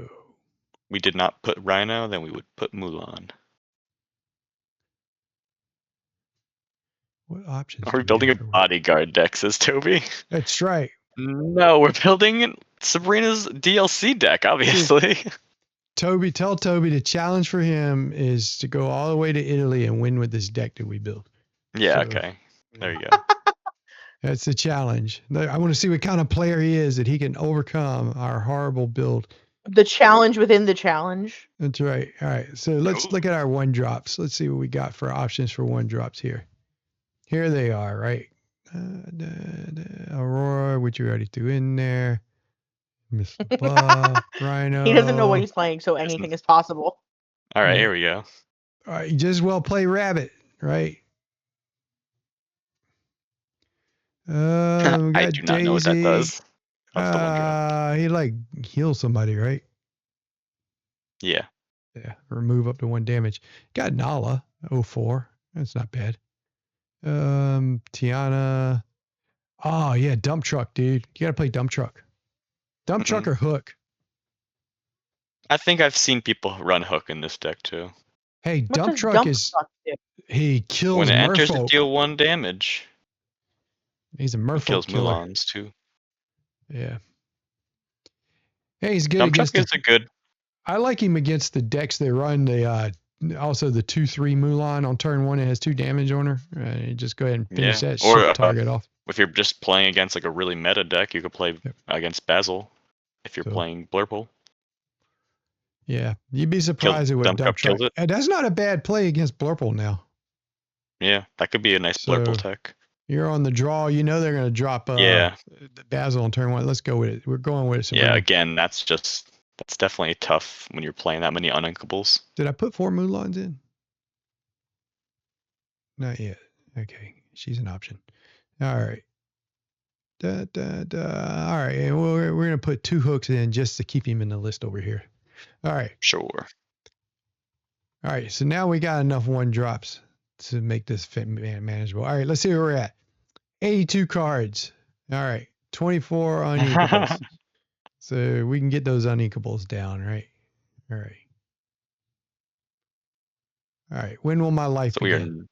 we did not put Rhino, then we would put Mulan. What options? Are we building a bodyguard deck, says Toby? That's right. No, we're building Sabrina's DLC deck, obviously. Toby, tell Toby the challenge for him is to go all the way to Italy and win with this deck that we built. Yeah, okay. There you go. That's the challenge. I want to see what kind of player he is that he can overcome our horrible build. The challenge within the challenge. That's right. All right. So let's look at our 1-drops. Let's see what we got for options for 1-drops here. Here they are, right? Aurora, which you already threw in there. Mr. Buff, Rhino. He doesn't know what he's playing, so anything is possible. All right, here we go. All right, you just well play Rabbit, right? I do not know what that does. He like heals somebody, right? Yeah. Yeah. Remove up to 1 damage. Got Nala, 04. That's not bad. Tiana. Oh yeah, Dump Truck, dude. You gotta play Dump Truck. Dump Truck or Hook. I think I've seen people run Hook in this deck too. Hey, Dump Truck he kills when it merfolk. enters, it deal 1 damage. He's a merfolk kills killer. Mulans too. Yeah. Hey, he's good Dump against Truck is a good. I like him against the decks they run. The also the 2/3 Mulan on turn 1. It has 2 damage on her. You just go ahead and finish that shit target off. If you're just playing against like a really meta deck, you could play against Basil. If you're playing Blurple. Yeah, you'd be surprised at what Dump Truck. That's not a bad play against Blurple now. Yeah, that could be a nice Blurple tech. You're on the draw. You know they're going to drop Basil on turn 1. Let's go with it. We're going with it. Yeah, again, that's definitely tough when you're playing that many ununkables. Did I put 4 Mulans in? Not yet. Okay, she's an option. All right. All right, and we're going to put 2 hooks in just to keep him in the list over here. All right. Sure. All right, so now we got enough 1-drops to make this manageable. All right, let's see where we're at. 82 cards. All right, 24 unequals. So we can get those unequals down, right? All right. All right, when will my life begin?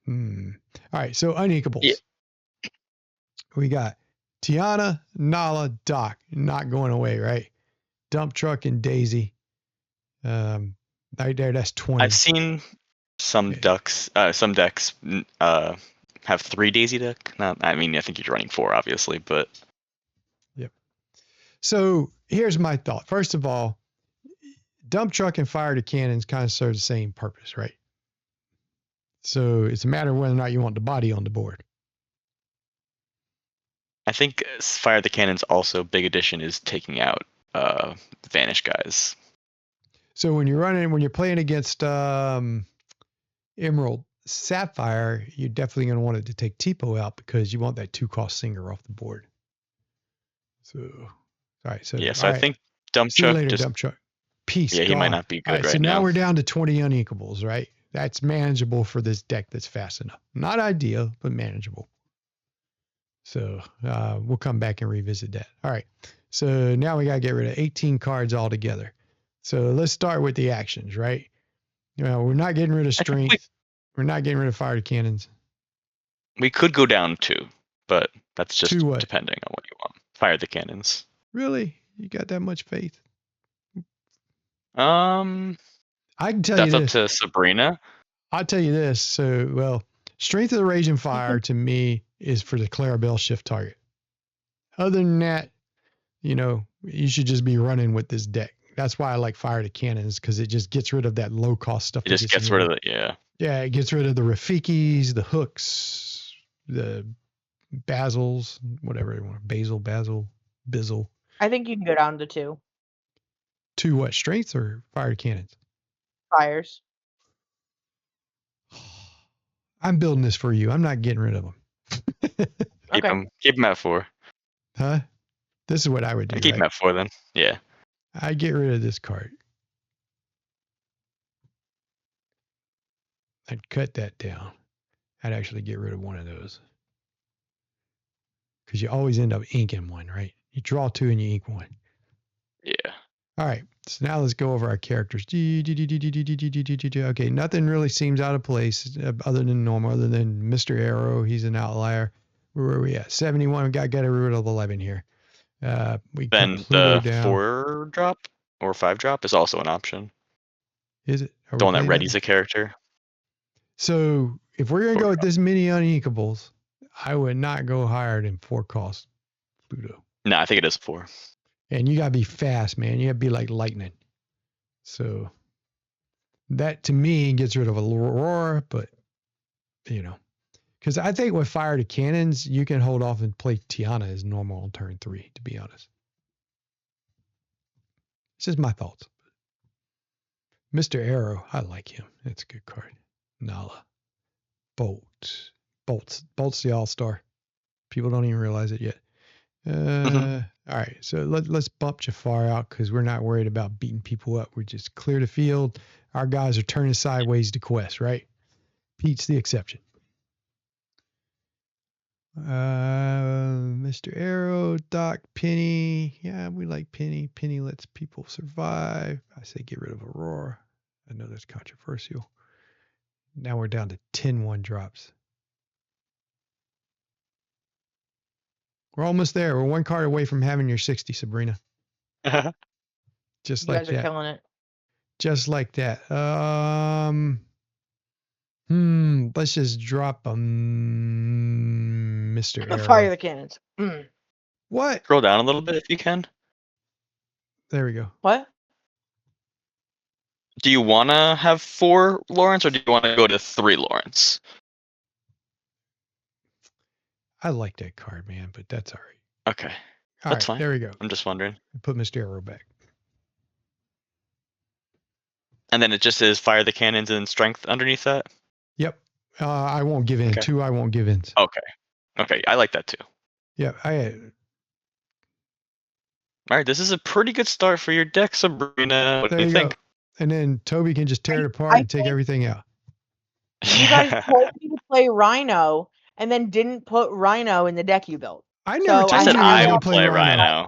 All right, so unequals. Yeah. We got Tiana, Nala, Doc, not going away, right? Dump Truck and Daisy. Right there, that's 20. I've seen some decks have 3 Daisy deck. I think you're running 4, obviously, but. Yep. So here's my thought. First of all, Dump Truck and Fire the Cannons kind of serve the same purpose, right? So it's a matter of whether or not you want the body on the board. I think Fire the Cannons also big addition is taking out Vanish guys. So when you're playing against Emerald Sapphire, you're definitely going to want it to take Tipo out because you want that 2-cost Singer off the board. So, all right. So yeah. So I think Dump Truck. Dump Truck. Peace. Yeah, he might not be good right so now. Now we're down to 20 unequals, right? That's manageable for this deck. That's fast enough. Not ideal, but manageable. So we'll come back and revisit that. All right. So now we got to get rid of 18 cards altogether. So let's start with the actions, right? We're not getting rid of strength. We're not getting rid of Fire Cannons. We could go down 2, but that's just depending on what you want. Fire the Cannons. Really? You got that much faith? I can tell you this. That's up to Sabrina. I'll tell you this. So, Strength of the Raging Fire to me is for the Clarabelle shift target. Other than that, you should just be running with this deck. That's why I like Fire the Cannons, because it just gets rid of that low cost stuff. It just gets rid of it, yeah. Yeah, it gets rid of the Rafikis, the hooks, the Basils, whatever you want. Basil, Bizzle. I think you can go down to 2. 2 what? Strengths or Fire Cannons? Fires. I'm building this for you. I'm not getting rid of them. Keep them at 4. Huh? This is what I would do. Keep them at 4 then. Yeah. I'd get rid of this card. I'd cut that down. I'd actually get rid of one of those. Because you always end up inking one, right? You draw 2 and you ink 1. Yeah. All right. So now let's go over our characters. Okay, nothing really seems out of place other than normal, other than Mr. Arrow. He's an outlier. Where are we at? 71. We got rid of 11 here. We then cut Pluto the down. 4-drop or 5-drop is also an option. Is it? The one that readies a character. So if we're going to go with this many unequals, I would not go higher than 4 cost Pluto. No, I think it is 4. And you got to be fast, man. You got to be like lightning. So that to me gets rid of Aurora, but you know, because I think with Fire to Cannons, you can hold off and play Tiana as normal on turn 3, to be honest. It's just my thoughts. Mr. Arrow, I like him. That's a good card. Nala. Bolt's the all-star. People don't even realize it yet. All right, so let's bump Jafar out because we're not worried about beating people up. We just clear the field. Our guys are turning sideways to quest, right? Pete's the exception. Mr. Arrow, Doc, Penny. Yeah, we like Penny. Penny lets people survive. I say get rid of Aurora. I know that's controversial. Now we're down to 10 1-drops. We're almost there. We're 1 card away from having your 60, Sabrina. Just like that. You guys are killing it. Just like that. Let's just drop Mr. Arrow. Fire the cannons. What? Scroll down a little bit if you can. There we go. What? Do you want to have 4 Lawrence or do you want to go to 3 Lawrence? I like that card, man, but that's all right. Okay. That's fine. There we go. I'm just wondering. Put Mr. Arrow back. And then it just is fire the cannons and strength underneath that? Yep. I won't give in. Okay. 2 I won't give in. Okay. Okay. I like that too. Yeah. All right. This is a pretty good start for your deck, Sabrina. What do you think? Go. And then Toby can just tear it apart and take everything out. You guys told me to play Rhino and then didn't put Rhino in the deck you built. I never told you I would play Rhino.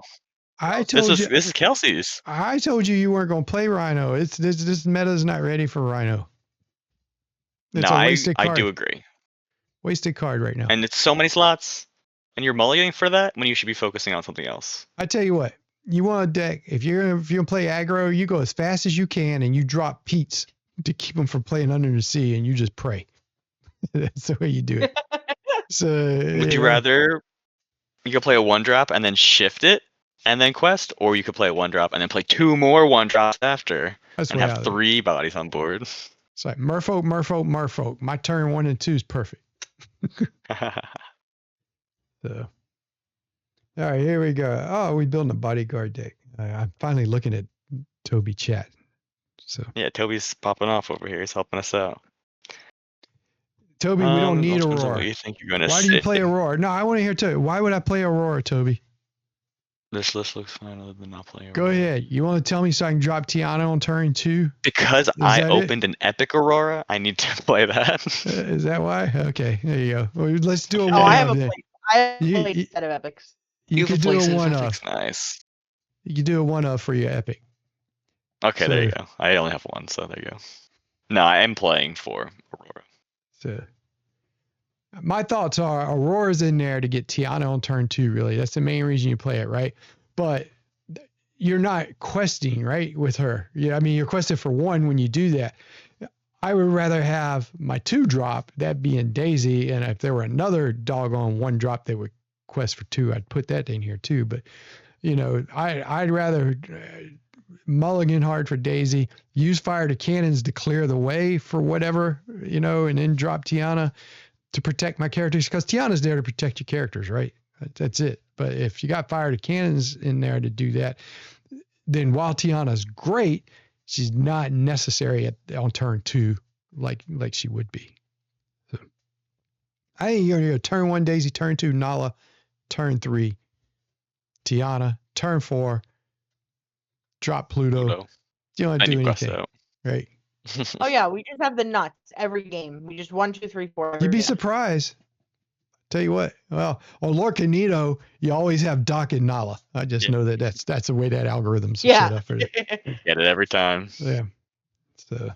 I told you this is Kelsey's. I told you weren't going to play Rhino. This meta's not ready for Rhino. It's a wasted card. I do agree. Wasted card right now. And it's so many slots, and you're mulliganing for that when you should be focusing on something else. I tell you what, you want a deck. If you're gonna play aggro, you go as fast as you can and you drop Pete's to keep them from playing under the sea, and you just pray. That's the way you do it. So would you rather you could play a 1-drop and then shift it and then quest, or you could play a 1-drop and then play 2 more 1-drops after and have 3 bodies on board? It's like Merfolk. My turn 1 and 2 is perfect. So, all right, here we go. Oh, we're building a bodyguard deck. I'm finally looking at Toby chat. So yeah, Toby's popping off over here. He's helping us out. Toby, we don't need Aurora. What you think you're gonna Why do you play Aurora? No, I want to hear Toby. Why would I play Aurora, Toby? This list looks fine other than not playing Aurora. Go ahead. You want to tell me so I can drop Tiana on turn 2? Because I opened an epic Aurora, I need to play that. Is that why? Okay, there you go. Well, let's do a one-off. I have a set of epics. You could do a one-off. Nice. You could do a one-off for your epic. Okay, there you go. I only have 1, so there you go. No, I am playing for Aurora. So my thoughts are Aurora's in there to get Tiana on turn 2, really. That's the main reason you play it, right? But you're not questing, right, with her. Yeah, I mean, you're questing for 1 when you do that. I would rather have my 2-drop, that being Daisy, and if there were another doggone 1-drop that would quest for 2, I'd put that in here too. But, you know, I'd rather mulligan hard for Daisy, use fire to cannons to clear the way for whatever, you know, and then drop Tiana to protect my characters, because Tiana's there to protect your characters, right? That's it. But if you got fire to cannons in there to do that, then while Tiana's great, she's not necessary on turn 2 like she would be. So I think you're going to go turn 1 Daisy, turn 2 Nala, turn 3 Tiana, turn 4 drop Pluto. You don't have to do anything, right? Oh yeah, we just have the nuts every game. We just 1, 2, 3, 4. You'd be surprised. tell you what. Well, on Lorcanito, you always have Doc and Nala. I just know that's the way that algorithm's set up for it. Get it every time. Yeah. So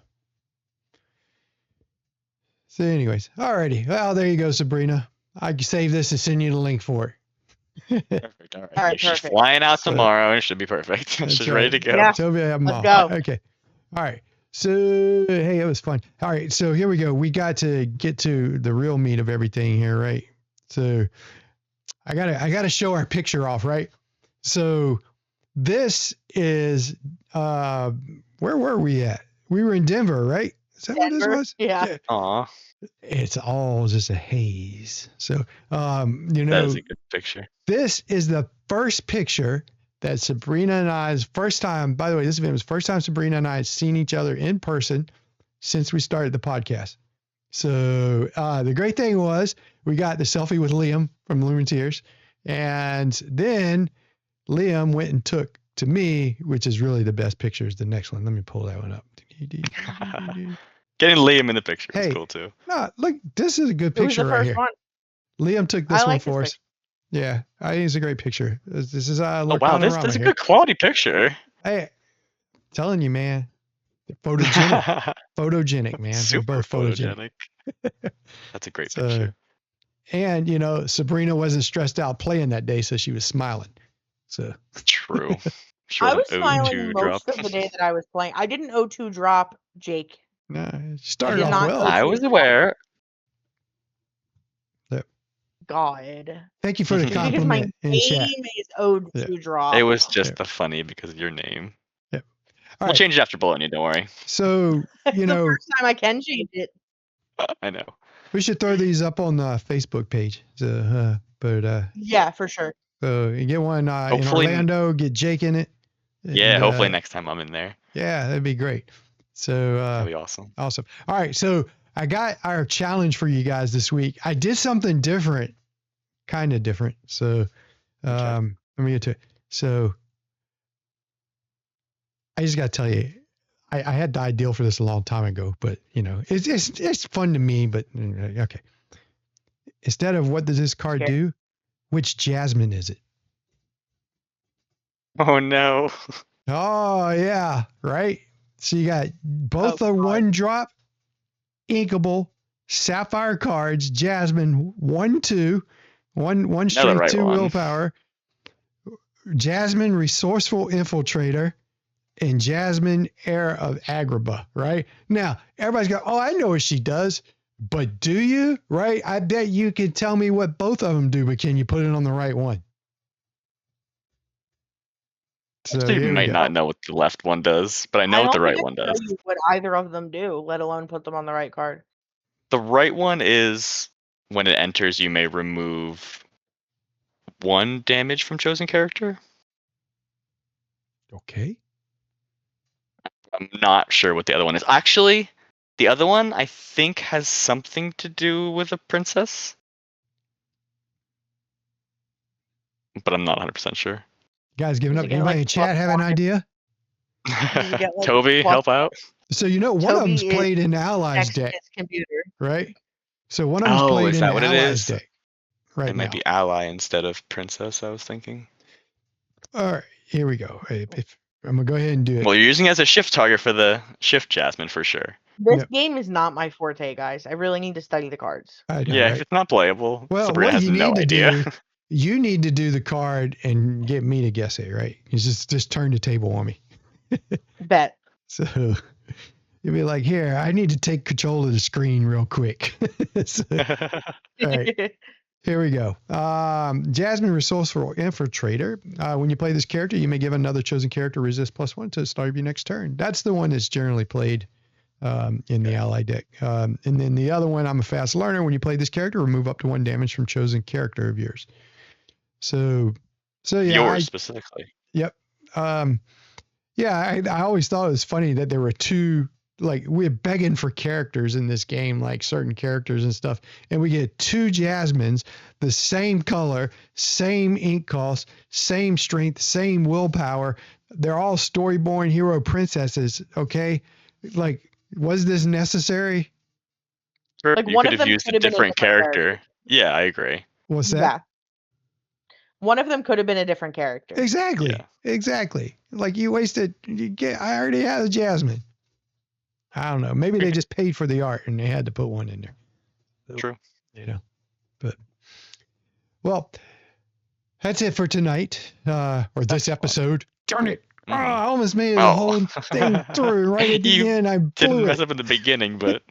anyways, alrighty. Well, there you go, Sabrina. I can save this and send you the link for it. Perfect. All right. She's flying out tomorrow and it should be perfect. She's ready to go. Yeah. Toby, I have them all. Go. Okay. All right. So, hey, it was fun. All right. So here we go. We got to get to the real meat of everything here, right? So I gotta show our picture off, right? So this is, where were we at? We were in Denver, right? Is that what this was? Yeah. Aw. It's all just a haze. So, that is a good picture. This is the first picture that Sabrina and I's first time. By the way, this event was the first time Sabrina and I had seen each other in person since we started the podcast. So, the great thing was we got the selfie with Liam from Lumen Tears, and then Liam went and took to me, which is really the best picture, is the next one. Let me pull that one up. Getting Liam in the picture is cool too. No, look, this is a good picture right here. One. Liam took this one for us. Yeah, I think it's a great picture. This is Lorcanarama. Oh wow, this is a good quality picture. Hey, telling you, man, photogenic, photogenic, man. Super They're both photogenic. That's a great picture. And Sabrina wasn't stressed out playing that day, so she was smiling. So true. I was smiling most of the day that I was playing. I didn't O2 drop Jake. No, she started off well. I was aware. God. Thank you for the compliment in chat. Name is O2 drop. It was just funny because of your name. Yep. We'll change it after Bologna, don't worry. So, the first time I can change it. I know. We should throw these up on the Facebook page. So, yeah, for sure. So you get one in Orlando, get Jake in it. Yeah, and, hopefully next time I'm in there. Yeah, that'd be great. So that'd be awesome. Awesome. All right, so I got our challenge for you guys this week. I did something different, kind of different. So let me get to it. So I just got to tell you, I had the ideal for this a long time ago, but it's fun to me. But okay, instead of what does this card do, which Jasmine is it? Oh no! Oh yeah, right. So you got both are 1-drop, inkable, sapphire cards. Jasmine 1/2, one strength, 2 willpower. Jasmine resourceful infiltrator, and Jasmine heir of Agrabah. Right now, everybody's got. Oh, I know what she does, but do you? Right? I bet you can tell me what both of them do, but can you put it on the right one? So you might not know what the left one does, but I know what the right one does. Tell you what either of them do, let alone put them on the right card. The right one is when it enters, you may remove 1 damage from chosen character. Okay. I'm not sure what the other one is. Actually, the other one I think has something to do with a princess, but I'm not 100% sure. Guys giving up. Anybody in chat have an idea? Toby, help out. So one of them's played in Allies deck, right? So one of them's played in Allies deck, right? It might be Ally instead of Princess. I was thinking. All right, here we go. If I'm gonna go ahead and do it. Well, you're using it as a shift target for the shift Jasmine for sure. This game is not my forte, guys. I really need to study the cards. I know, yeah, right? If it's not playable, well, Sabrina has no idea. You need to do the card and get me to guess it, right? You just turn the table on me. Bet. So you'll be like, here, I need to take control of the screen real quick. All right, here we go. Jasmine Resourceful Infiltrator. When you play this character, you may give another chosen character resist +1 to the start of your next turn. That's the one that's generally played in the ally deck. And then the other one, I'm a fast learner. When you play this character, remove up to 1 damage from chosen character of yours. So yeah. Yours specifically. Yep. Yeah, I always thought it was funny that there were 2, like we're begging for characters in this game, like certain characters and stuff. And we get 2 Jasmines, the same color, same ink cost, same strength, same willpower. They're all storyborn hero princesses. Okay. Like, was this necessary? Like you could have used a different character. Yeah, I agree. What's that? Yeah. One of them could have been a different character. Exactly. Yeah. Exactly. Like you wasted. I already have Jasmine. I don't know. Maybe they just paid for the art and they had to put one in there. So, true. But well, that's it for tonight. Or this episode. Darn it. Mm-hmm. Oh, I almost made the whole thing through right at the end. I didn't mess up in the beginning, but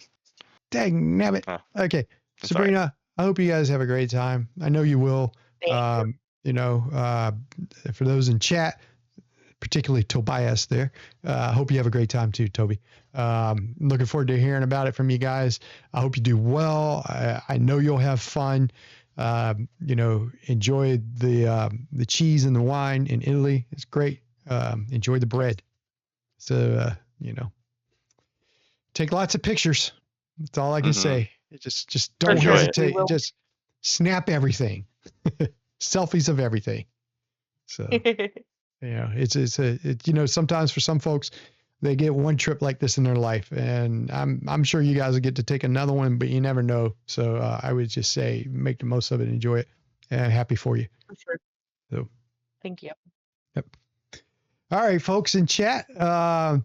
dang nabbit. Okay. Sabrina, I hope you guys have a great time. I know you will. For those in chat, particularly Tobias there, I hope you have a great time too, Toby. Looking forward to hearing about it from you guys. I hope you do well. I know you'll have fun. Enjoy the cheese and the wine in Italy. It's great. Enjoy the bread. So, take lots of pictures. That's all I can say. Just don't hesitate. Just snap everything. Selfies of everything. So, sometimes for some folks, they get one trip like this in their life, and I'm sure you guys will get to take another one, but you never know. So I would just say, make the most of it, enjoy it, and happy for you. For sure. So, thank you. Yep. All right, folks in chat,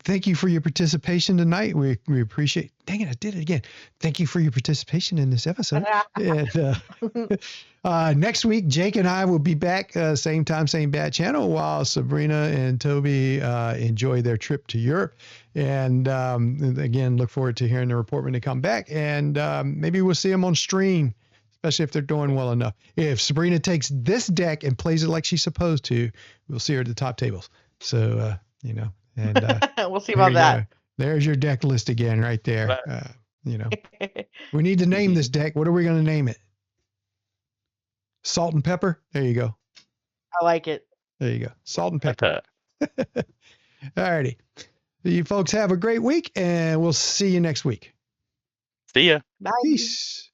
thank you for your participation tonight. We appreciate. Dang it, I did it again. Thank you for your participation in this episode. And next week, Jake and I will be back, same time, same bat channel, while Sabrina and Toby enjoy their trip to Europe. And again, look forward to hearing the report when they come back. And maybe we'll see them on stream, especially if they're doing well enough. If Sabrina takes this deck and plays it like she's supposed to, we'll see her at the top tables. So, and we'll see about that. There's your deck list again right there. We need to name this deck. What are we going to name it? Salt and pepper? There you go. I like it. There you go. Salt and pepper. All righty. You folks have a great week, and we'll see you next week. See ya. Bye. Peace.